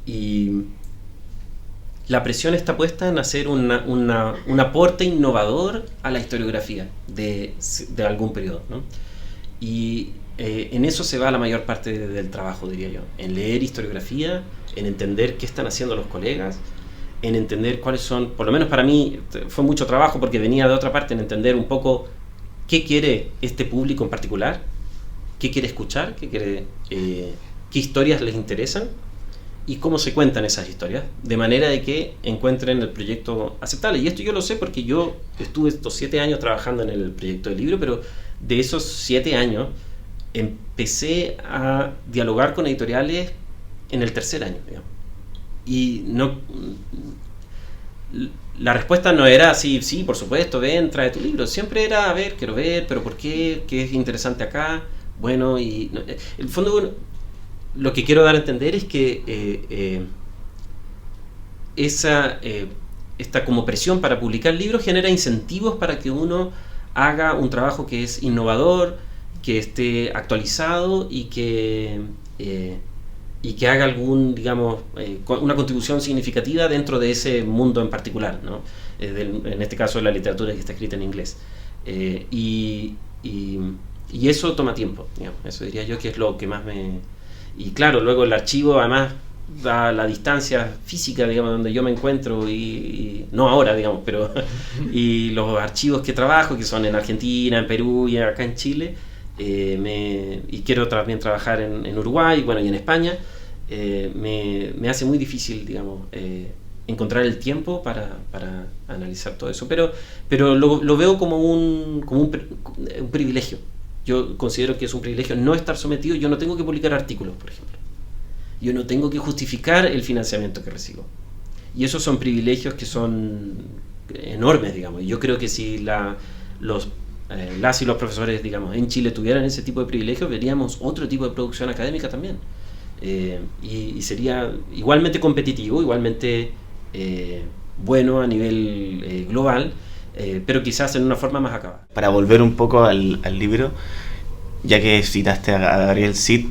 Y la presión está puesta en hacer un aporte innovador a la historiografía de algún periodo, ¿no? Y en eso se va la mayor parte del trabajo, diría yo, en leer historiografía, en entender qué están haciendo los colegas, en entender cuáles son, por lo menos para mí fue mucho trabajo porque venía de otra parte, en entender un poco qué quiere este público en particular, qué quiere escuchar, qué historias les interesan y cómo se cuentan esas historias, de manera de que encuentren el proyecto aceptable. Y esto yo lo sé porque yo estuve estos 7 años trabajando en el proyecto del libro, pero de esos 7 años empecé a dialogar con editoriales en el 3er año, digamos. Y la respuesta no era así, sí, por supuesto, ven, trae tu libro. Siempre era, a ver, quiero ver, pero ¿por qué? ¿Qué es interesante acá? Bueno, y en el fondo lo que quiero dar a entender es que esta como presión para publicar libros genera incentivos para que uno haga un trabajo que es innovador, que esté actualizado y que haga una contribución significativa dentro de ese mundo en particular, ¿no? En este caso la literatura que está escrita en inglés. Y eso toma tiempo, digamos. Eso diría yo que es lo que más me... Y claro, luego el archivo además da la distancia física, digamos, donde yo me encuentro, y no ahora, digamos, pero y los archivos que trabajo, que son en Argentina, en Perú y acá en Chile, y quiero también trabajar en Uruguay, bueno, y en España, me hace muy difícil, digamos, encontrar el tiempo para analizar todo eso, pero lo veo como un privilegio. Yo considero que es un privilegio no estar sometido. Yo no tengo que publicar artículos, por ejemplo. Yo no tengo que justificar el financiamiento que recibo. Y esos son privilegios que son enormes, digamos. Y yo creo que si las y los profesores, digamos, en Chile tuvieran ese tipo de privilegios, veríamos otro tipo de producción académica también. Y sería igualmente competitivo, igualmente bueno a nivel global, pero quizás en una forma más acabada. Para volver un poco al libro, ya que citaste a Gabriel Cid,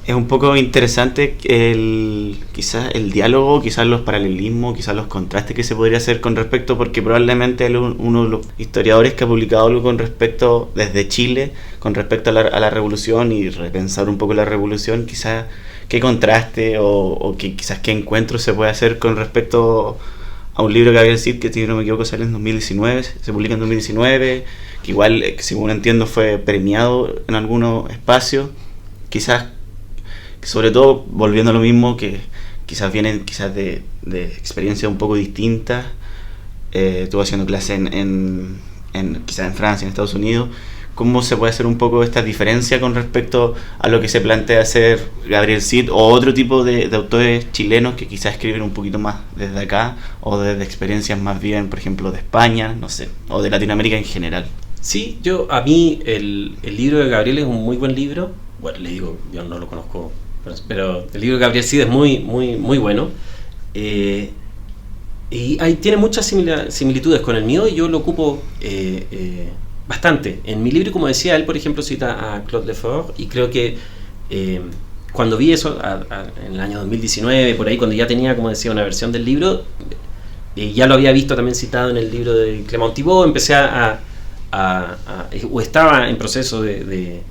es un poco interesante quizás el diálogo, quizás los paralelismos, quizás los contrastes que se podría hacer con respecto, porque probablemente él es uno de los historiadores que ha publicado algo con respecto, desde Chile, con respecto a la revolución, y repensar un poco la revolución, quizás qué contraste o quizás qué encuentro se puede hacer con respecto a un libro de Gabriel Cid que, si no me equivoco, sale en 2019, se publica en 2019, que igual, según entiendo, fue premiado en algunos espacios, quizás, sobre todo, volviendo a lo mismo, que quizás vienen de experiencias un poco distintas. Estuve haciendo clase quizás en Francia, en Estados Unidos, ¿cómo se puede hacer un poco esta diferencia con respecto a lo que se plantea hacer Gabriel Cid o otro tipo de autores chilenos que quizás escriben un poquito más desde acá o desde experiencias más bien, por ejemplo, de España, no sé, o de Latinoamérica en general? Sí, a mí el libro de Gabriel es un muy buen libro. Bueno, le digo, yo no lo conozco, pero el libro de Gabriel Cid es muy, muy, muy bueno. Y tiene muchas similitudes con el mío y yo lo ocupo bastante. En mi libro, como decía, él por ejemplo cita a Claude Lefort y creo que cuando vi eso en el año 2019, por ahí cuando ya tenía, como decía, una versión del libro, ya lo había visto también citado en el libro de Clément Thibault, empecé o estaba en proceso de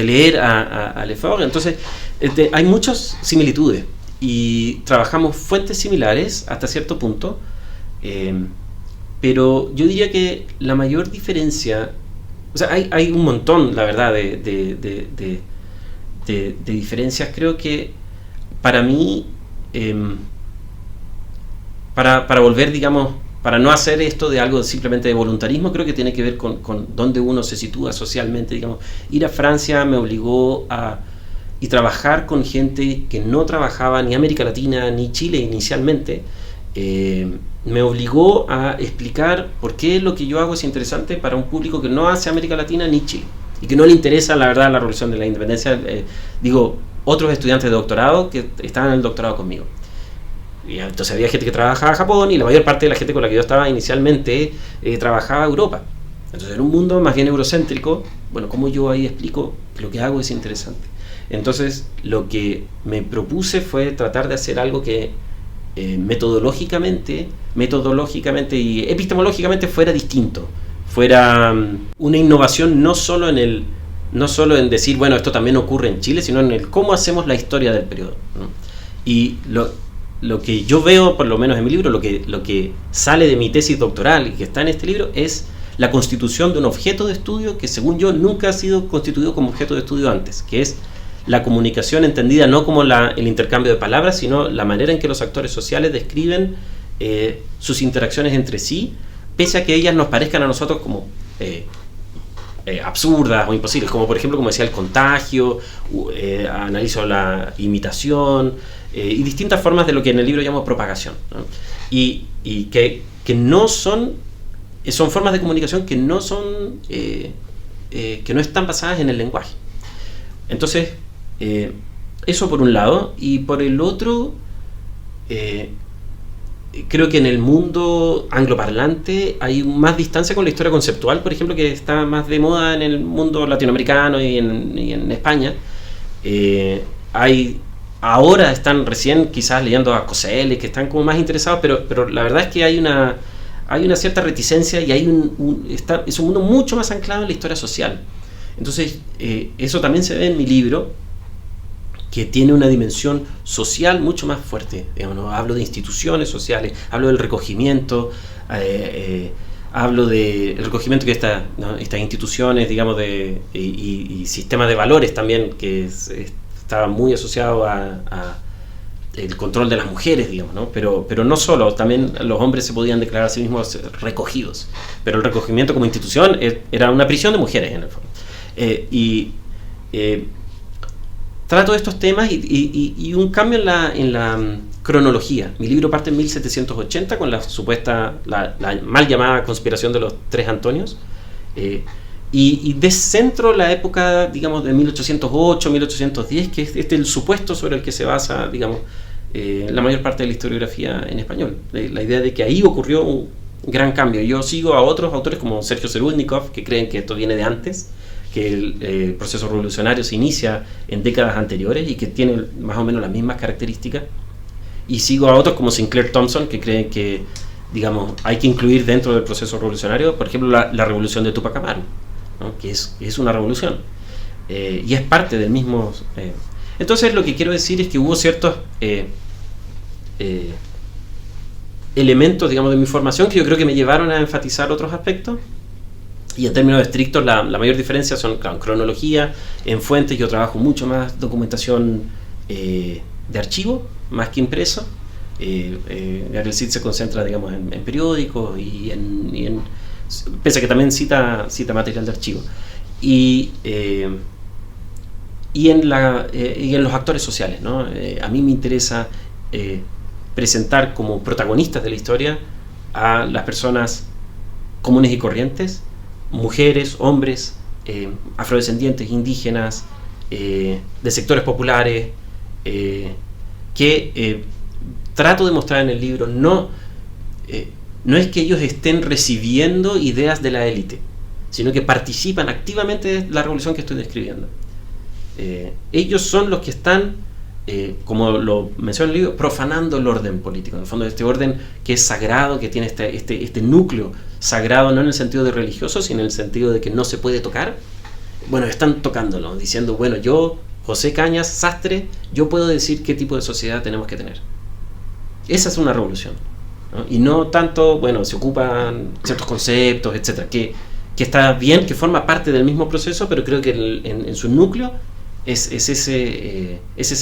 leer a Lefort. Entonces hay muchas similitudes y trabajamos fuentes similares hasta cierto punto, pero yo diría que la mayor diferencia, o sea, hay un montón, la verdad, de diferencias. Creo que para mí, para volver, digamos, para no hacer esto de algo simplemente de voluntarismo, creo que tiene que ver con dónde uno se sitúa socialmente, digamos. Ir a Francia me obligó y trabajar con gente que no trabajaba ni América Latina ni Chile inicialmente, me obligó a explicar por qué lo que yo hago es interesante para un público que no hace América Latina ni Chile y que no le interesa, la verdad, la revolución de la independencia. Otros estudiantes de doctorado que estaban en el doctorado conmigo. Y entonces había gente que trabajaba en Japón y la mayor parte de la gente con la que yo estaba inicialmente trabajaba en Europa. Entonces en un mundo más bien eurocéntrico, bueno, como yo ahí explico que lo que hago es interesante. Entonces lo que me propuse fue tratar de hacer algo que metodológicamente y epistemológicamente fuera distinto, fuera una innovación no solo en decir, bueno, esto también ocurre en Chile, sino en el cómo hacemos la historia del periodo, ¿no? Y lo que yo veo, por lo menos en mi libro, lo que sale de mi tesis doctoral y que está en este libro es la constitución de un objeto de estudio que, según yo, nunca ha sido constituido como objeto de estudio antes, que es la comunicación entendida no como el intercambio de palabras, sino la manera en que los actores sociales describen sus interacciones entre sí, pese a que ellas nos parezcan a nosotros como absurdas o imposibles, como por ejemplo, como decía, el contagio, analizo la imitación y distintas formas de lo que en el libro llamo propagación, ¿no? Y que no son formas de comunicación que no están basadas en el lenguaje. Entonces, eso por un lado, y por el otro, creo que en el mundo angloparlante hay más distancia con la historia conceptual, por ejemplo, que está más de moda en el mundo latinoamericano y en España. Ahora están recién quizás leyendo a Coselli, que están como más interesados, pero la verdad es que hay una cierta reticencia y es un mundo mucho más anclado en la historia social. Entonces, eso también se ve en mi libro, que tiene una dimensión social mucho más fuerte. Digamos, ¿no? Hablo de instituciones sociales, hablo del recogimiento, hablo del recogimiento que estas instituciones, digamos, y sistemas de valores también, que estaba muy asociado a el control de las mujeres, digamos, ¿no? Pero no solo, también los hombres se podían declarar a sí mismos recogidos, pero el recogimiento como institución era una prisión de mujeres en el fondo. Trato de estos temas y un cambio en la cronología. Mi libro parte en 1780 con la mal llamada conspiración de los tres Antonios, y descentro la época, digamos, de 1808, 1810, que es el supuesto sobre el que se basa, digamos, la mayor parte de la historiografía en español. La idea de que ahí ocurrió un gran cambio. Yo sigo a otros autores como Sergio Serudnikov, que creen que esto viene de antes, que el proceso revolucionario se inicia en décadas anteriores y que tiene más o menos las mismas características. Y sigo a otros como Sinclair Thompson, que creen que, digamos, hay que incluir dentro del proceso revolucionario, por ejemplo, la revolución de Tupac Amaru, ¿no? Que es una revolución y es parte del mismo. Entonces, lo que quiero decir es que hubo ciertos elementos, digamos, de mi formación que yo creo que me llevaron a enfatizar otros aspectos. Y en términos estrictos, la mayor diferencia son, claro, en cronología, en fuentes. Yo trabajo mucho más documentación de archivo, más que impreso. Gabriel Cid se concentra, digamos, en periódicos y en pese a que también cita material de archivo. Y en los actores sociales, ¿no? A mí me interesa presentar como protagonistas de la historia a las personas comunes y corrientes, mujeres, hombres, afrodescendientes, indígenas, de sectores populares, que trato de mostrar en el libro no es que ellos estén recibiendo ideas de la élite, sino que participan activamente de la revolución que estoy describiendo. Ellos son los que están, como lo menciona el libro, profanando el orden político. En el fondo, este orden que es sagrado, que tiene este núcleo sagrado, no en el sentido de religioso, sino en el sentido de que no se puede tocar. Bueno, están tocándolo, diciendo, bueno, yo, José Cañas, sastre, yo puedo decir qué tipo de sociedad tenemos que tener. Esa es una revolución, ¿no? Y no tanto, bueno, se ocupan ciertos conceptos, etcétera, que está bien, que forma parte del mismo proceso, pero creo que en su núcleo ese es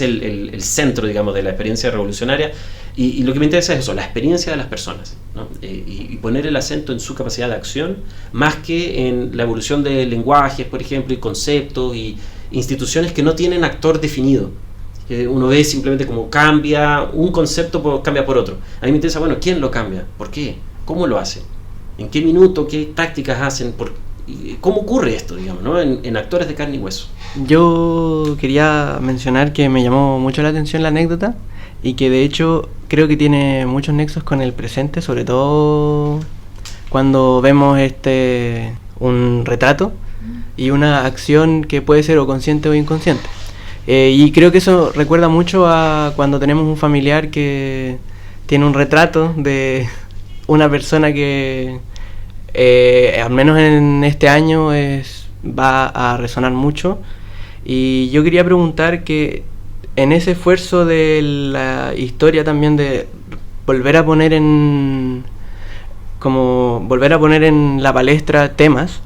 el centro, digamos, de la experiencia revolucionaria. Y lo que me interesa es eso, la experiencia de las personas, ¿no? Y poner el acento en su capacidad de acción, más que en la evolución de lenguajes, por ejemplo, y conceptos y instituciones que no tienen actor definido. Uno ve simplemente como cambia un concepto, cambia por otro. A mí me interesa, bueno, ¿quién lo cambia? ¿Por qué? ¿Cómo lo hace? ¿En qué minuto? ¿Qué tácticas hacen? ¿Cómo ocurre esto, digamos, ¿no? en actores de carne y hueso? Yo quería mencionar que me llamó mucho la atención la anécdota y que de hecho creo que tiene muchos nexos con el presente, sobre todo cuando vemos un retrato y una acción que puede ser o consciente o inconsciente. Y creo que eso recuerda mucho a cuando tenemos un familiar que tiene un retrato de una persona que al menos en este año va a resonar mucho. Y yo quería preguntar que en ese esfuerzo de la historia también de volver a poner en la palestra temas,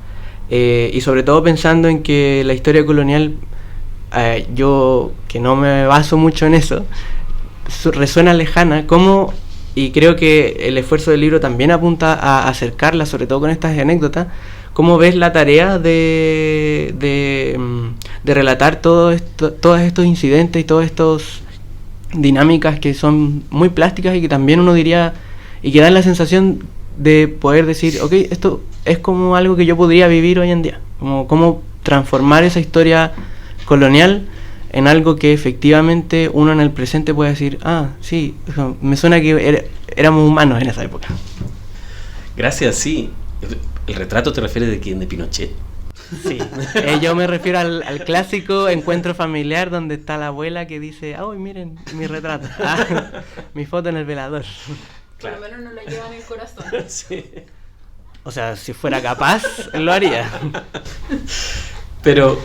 y sobre todo pensando en que la historia colonial, yo que no me baso mucho en eso, resuena lejana, y creo que el esfuerzo del libro también apunta a acercarla, sobre todo con estas anécdotas. ¿Cómo ves la tarea de relatar todos estos incidentes y todas estas dinámicas que son muy plásticas y que también uno diría, y que dan la sensación de poder decir, ok, esto es como algo que yo podría vivir hoy en día? Cómo transformar esa historia colonial en algo que efectivamente uno en el presente puede decir, sí, me suena que éramos humanos en esa época. Gracias, sí. ¿El retrato te refieres de quién? ¿De Pinochet? Sí, yo me refiero al clásico encuentro familiar donde está la abuela que dice, ¡ay, miren mi retrato! Mi foto en el velador. Claro. Por lo menos no la lleva en el corazón. Sí. O sea, si fuera capaz, lo haría. Pero,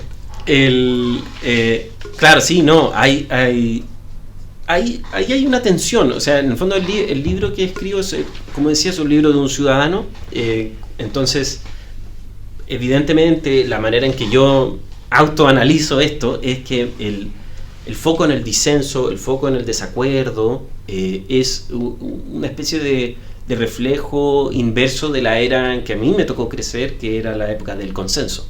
claro, sí, no, hay una tensión. O sea, en el fondo el libro que escribo es, como decía, es un libro de un ciudadano. Entonces, evidentemente, la manera en que yo autoanalizo esto es que el foco en el disenso, el foco en el desacuerdo, es una especie de reflejo inverso de la era en que a mí me tocó crecer, que era la época del consenso.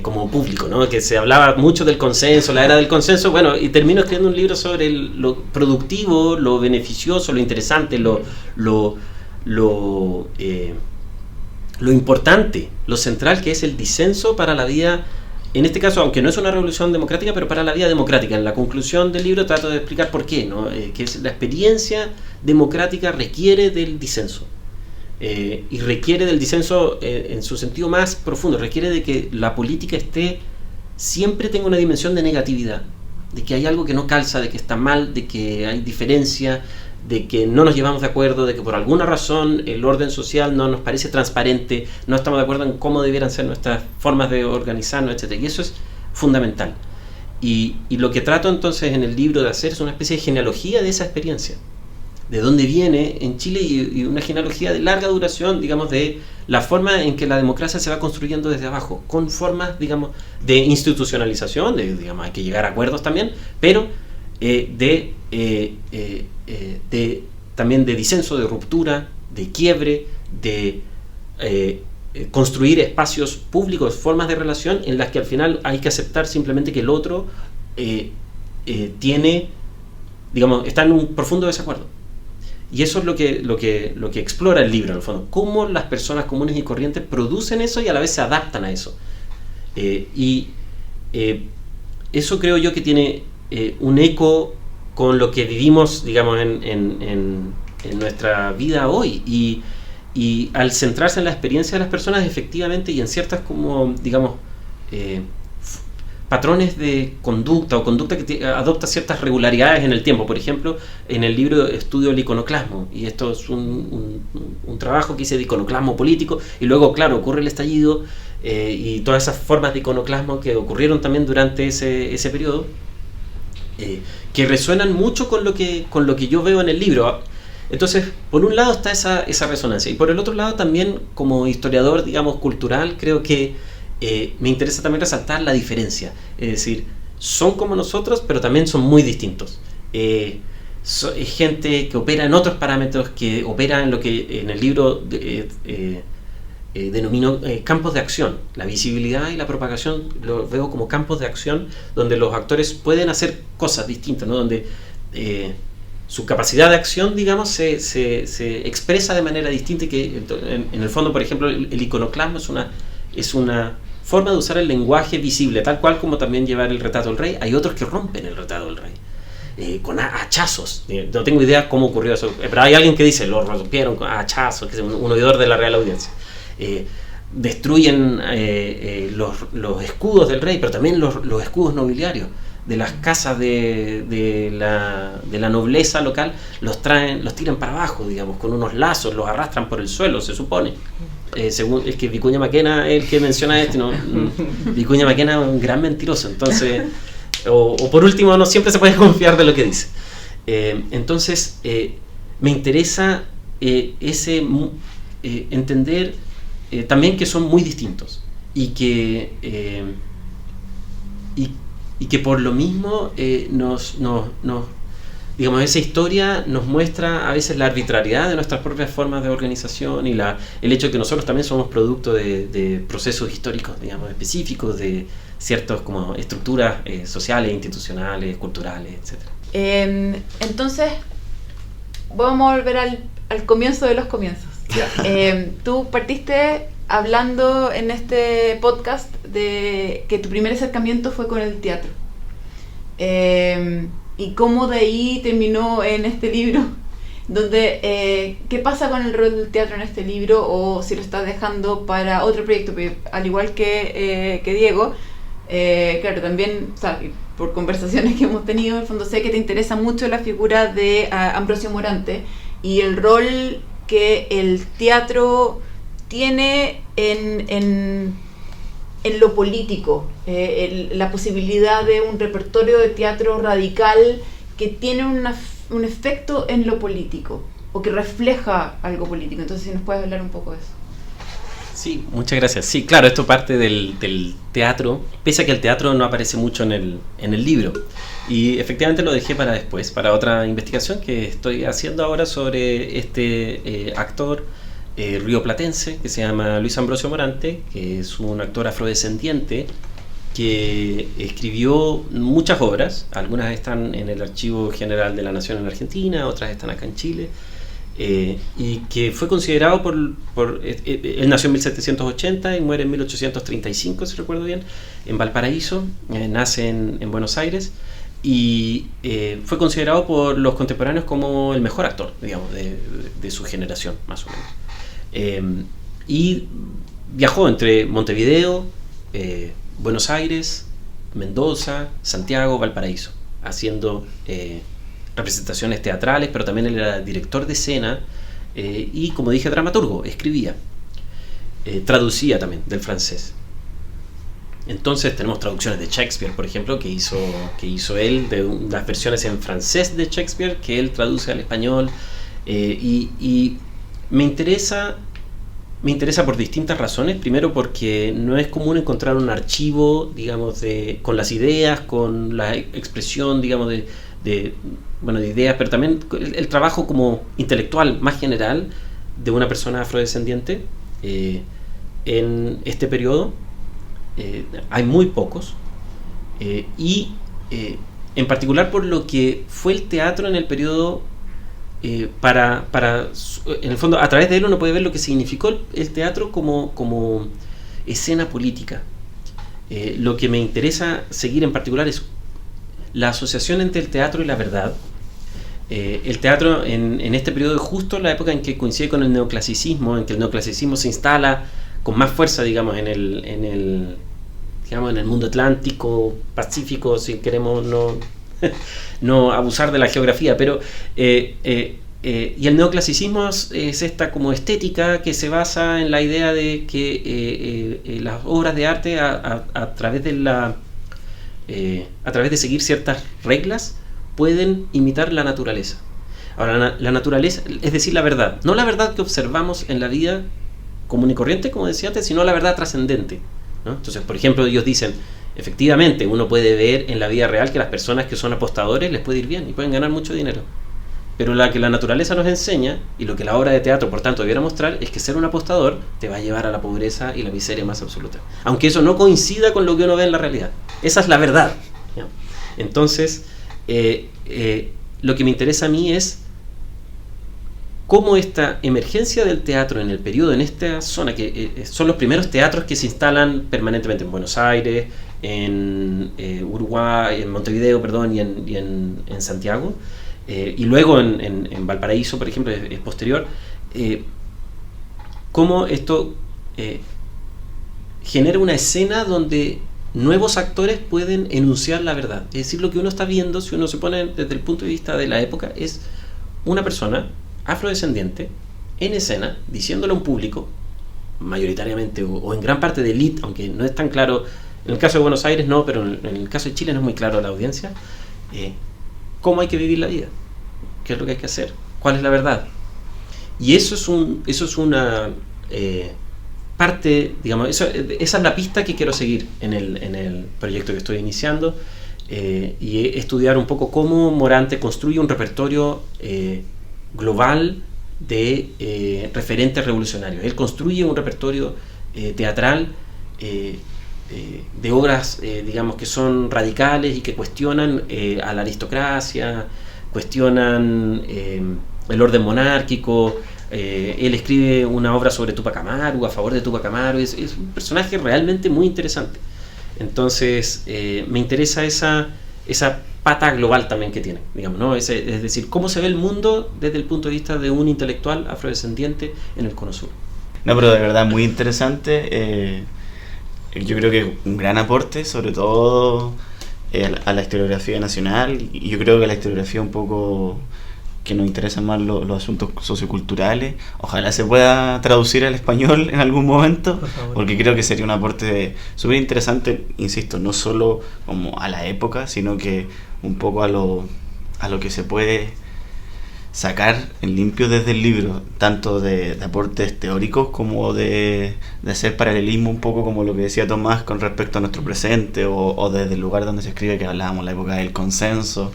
Como público, ¿no? Que se hablaba mucho del consenso, la era del consenso, bueno, y termino escribiendo un libro sobre lo productivo, lo beneficioso, lo interesante, lo importante, lo central, que es el disenso para la vida, en este caso, aunque no es una revolución democrática, pero para la vida democrática. En la conclusión del libro trato de explicar por qué, ¿no? Que la experiencia democrática requiere del disenso. Y requiere del disenso en su sentido más profundo, requiere de que la política siempre tenga una dimensión de negatividad, de que hay algo que no calza, de que está mal, de que hay diferencia, de que no nos llevamos de acuerdo, de que por alguna razón el orden social no nos parece transparente, no estamos de acuerdo en cómo debieran ser nuestras formas de organizarnos, etc. Y eso es fundamental. Y lo que trato entonces en el libro de hacer es una especie de genealogía de esa experiencia, de dónde viene en Chile, y una genealogía de larga duración, digamos, de la forma en que la democracia se va construyendo desde abajo, con formas, digamos, de institucionalización, digamos, hay que llegar a acuerdos también, pero también de disenso, de ruptura, de quiebre, de construir espacios públicos, formas de relación en las que al final hay que aceptar simplemente que el otro tiene, digamos, está en un profundo desacuerdo. Y eso es lo que explora el libro, en el fondo. Cómo las personas comunes y corrientes producen eso y a la vez se adaptan a eso. Eso creo yo que tiene un eco con lo que vivimos, digamos, en nuestra vida hoy. Y al centrarse en la experiencia de las personas, efectivamente, y en ciertas, como, digamos, patrones de conducta o conducta que adopta ciertas regularidades en el tiempo. Por ejemplo, en el libro estudio el iconoclasmo, y esto es un trabajo que hice de iconoclasmo político, y luego, claro, ocurre el estallido, y todas esas formas de iconoclasmo que ocurrieron también durante ese periodo, que resuenan mucho con lo que yo veo en el libro. Entonces, por un lado está esa resonancia, y por el otro lado también, como historiador, digamos, cultural, creo que me interesa también resaltar la diferencia. Es decir, son como nosotros, pero también son muy distintos. Es gente que opera en otros parámetros, que opera en lo que en el libro denomino campos de acción. La visibilidad y la propagación lo veo como campos de acción donde los actores pueden hacer cosas distintas, ¿no? Donde su capacidad de acción, digamos, se expresa de manera distinta, y que en el fondo, por ejemplo, el iconoclasmo es una forma de usar el lenguaje visible, tal cual como también llevar el retrato del rey. Hay otros que rompen el retrato del rey con hachazos. No tengo idea cómo ocurrió eso, pero hay alguien que dice, lo rompieron con hachazos, que es un oidor de la Real Audiencia. Destruyen los escudos del rey, pero también los escudos nobiliarios de las casas de la nobleza local. Los tiran para abajo, digamos, con unos lazos, los arrastran por el suelo, se supone. Según, es que Vicuña Maquena es el que menciona esto, ¿no? Vicuña Maquena es un gran mentiroso, entonces, o por último, no siempre se puede confiar de lo que dice. Entonces, me interesa entender también que son muy distintos, y que por lo mismo digamos, esa historia nos muestra a veces la arbitrariedad de nuestras propias formas de organización, y el hecho de que nosotros también somos producto de procesos históricos, digamos, específicos, de ciertas como estructuras sociales, institucionales, culturales, etc. Entonces, vamos a volver al comienzo de los comienzos. Tú partiste hablando en este podcast de que tu primer acercamiento fue con el teatro. Y cómo de ahí terminó en este libro, donde ¿qué pasa con el rol del teatro en este libro, o si lo estás dejando para otro proyecto? Porque, al igual que Diego, claro, también, o sea, por conversaciones que hemos tenido, en el fondo sé que te interesa mucho la figura de Ambrosio Morante y el rol que el teatro tiene en lo político, la posibilidad de un repertorio de teatro radical que tiene un efecto en lo político, o que refleja algo político. Entonces, si nos puedes hablar un poco de eso. Sí, muchas gracias. Sí, claro, esto parte del teatro, pese a que el teatro no aparece mucho en el libro. Y efectivamente lo dejé para después, para otra investigación que estoy haciendo ahora sobre este actor rioplatense que se llama Luis Ambrosio Morante, que es un actor afrodescendiente que escribió muchas obras. Algunas están en el Archivo General de la Nación en Argentina, otras están acá en Chile, y que fue considerado él nació en 1780 y muere en 1835, si recuerdo bien, en Valparaíso. Nace en Buenos Aires, y fue considerado por los contemporáneos como el mejor actor, digamos, de su generación, más o menos. Y viajó entre Montevideo, Buenos Aires, Mendoza, Santiago, Valparaíso, haciendo representaciones teatrales, pero también él era director de escena, y, como dije, dramaturgo, escribía, traducía también del francés. Entonces tenemos traducciones de Shakespeare, por ejemplo, que hizo él, de las versiones en francés de Shakespeare que él traduce al español, y me interesa por distintas razones. Primero, porque no es común encontrar un archivo, digamos, con las ideas, con la expresión, digamos, de ideas, pero también el trabajo como intelectual más general de una persona afrodescendiente. en este periodo, hay muy pocos, en particular por lo que fue el teatro en el periodo, en el fondo, a través de él uno puede ver lo que significó el teatro como escena política. Lo que me interesa seguir en particular es la asociación entre el teatro y la verdad. El teatro en este periodo es justo la época en que coincide con el neoclasicismo, en que el neoclasicismo se instala con más fuerza, digamos, en el mundo atlántico, pacífico, si queremos no abusar de la geografía, pero y el neoclasicismo es esta como estética que se basa en la idea de que las obras de arte a través de seguir ciertas reglas pueden imitar la naturaleza. Ahora, la naturaleza, es decir, la verdad, no la verdad que observamos en la vida común y corriente, como decía antes, sino la verdad trascendente, ¿no? Entonces, por ejemplo, ellos dicen, efectivamente, uno puede ver en la vida real que las personas que son apostadores les puede ir bien y pueden ganar mucho dinero. Pero lo que la naturaleza nos enseña, y lo que la obra de teatro, por tanto, debiera mostrar, es que ser un apostador te va a llevar a la pobreza y la miseria más absoluta. Aunque eso no coincida con lo que uno ve en la realidad. Esa es la verdad, ¿no? Entonces, lo que me interesa a mí es cómo esta emergencia del teatro en el periodo, en esta zona, que son los primeros teatros que se instalan permanentemente en Buenos Aires, en Uruguay, en Montevideo, perdón, y en Santiago, y luego en Valparaíso, por ejemplo, es posterior, cómo esto genera una escena donde nuevos actores pueden enunciar la verdad. Es decir, lo que uno está viendo, si uno se pone desde el punto de vista de la época, es una persona afrodescendiente en escena diciéndole a un público, mayoritariamente o en gran parte de élite, aunque no es tan claro, en el caso de Buenos Aires no, pero en el caso de Chile no es muy claro a la audiencia, cómo hay que vivir la vida, qué es lo que hay que hacer, cuál es la verdad. Y eso es una parte, digamos, esa es la pista que quiero seguir en el proyecto que estoy iniciando, y estudiar un poco cómo Morante construye un repertorio global de referentes revolucionarios. Él construye un repertorio teatral de obras, digamos, que son radicales y que cuestionan a la aristocracia, cuestionan el orden monárquico. Él escribe una obra sobre Tupac Amaru, a favor de Tupac Amaru. Es un personaje realmente muy interesante. Entonces, me interesa esa pata global también que tiene, digamos, ¿no? Es decir, cómo se ve el mundo desde el punto de vista de un intelectual afrodescendiente en el Cono Sur. No, pero de verdad muy interesante. Yo creo que es un gran aporte, sobre todo a la historiografía nacional, y yo creo que la historiografía un poco que nos interesan más los asuntos socioculturales. Ojalá se pueda traducir al español en algún momento, porque creo que sería un aporte súper interesante, insisto, no solo como a la época, sino que un poco a lo que se puede sacar en limpio desde el libro, tanto de aportes teóricos como de hacer paralelismo un poco como lo que decía Tomás con respecto a nuestro presente, o desde el lugar donde se escribe, que hablábamos la época del consenso.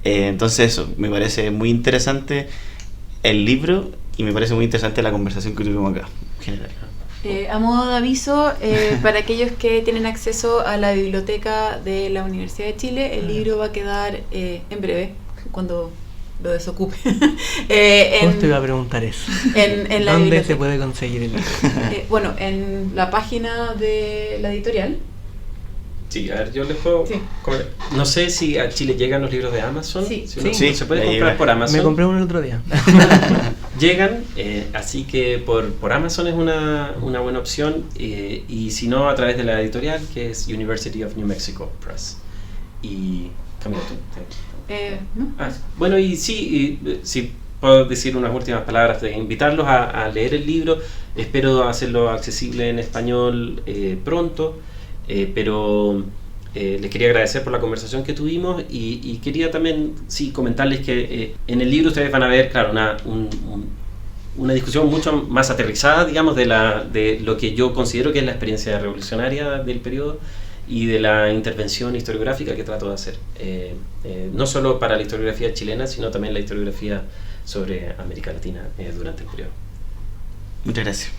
Entonces eso, me parece muy interesante el libro y me parece muy interesante la conversación que tuvimos acá en general. A modo de aviso, para aquellos que tienen acceso a la biblioteca de la Universidad de Chile, el libro va a quedar en breve, cuando lo desocupe. Te iba a preguntar eso. En la ¿Dónde biblioteca se puede conseguir el libro? Bueno, en la página de la editorial. Sí, a ver, yo les puedo... Sí. No sé si a Chile llegan los libros de Amazon. Sí, sí, se puede comprar por Amazon. Me compré uno el otro día. Llegan, así que por Amazon es una buena opción, y si no, a través de la editorial, que es University of New Mexico Press. Y... Camila, tú. ¿No? Bueno, y sí, si puedo decir unas últimas palabras, de invitarlos a leer el libro. Espero hacerlo accesible en español pronto. Pero les quería agradecer por la conversación que tuvimos, y quería también comentarles que en el libro ustedes van a ver, claro, una discusión mucho más aterrizada, digamos, de lo que yo considero que es la experiencia revolucionaria del periodo y de la intervención historiográfica que trato de hacer, no solo para la historiografía chilena, sino también la historiografía sobre América Latina durante el periodo. Muchas gracias.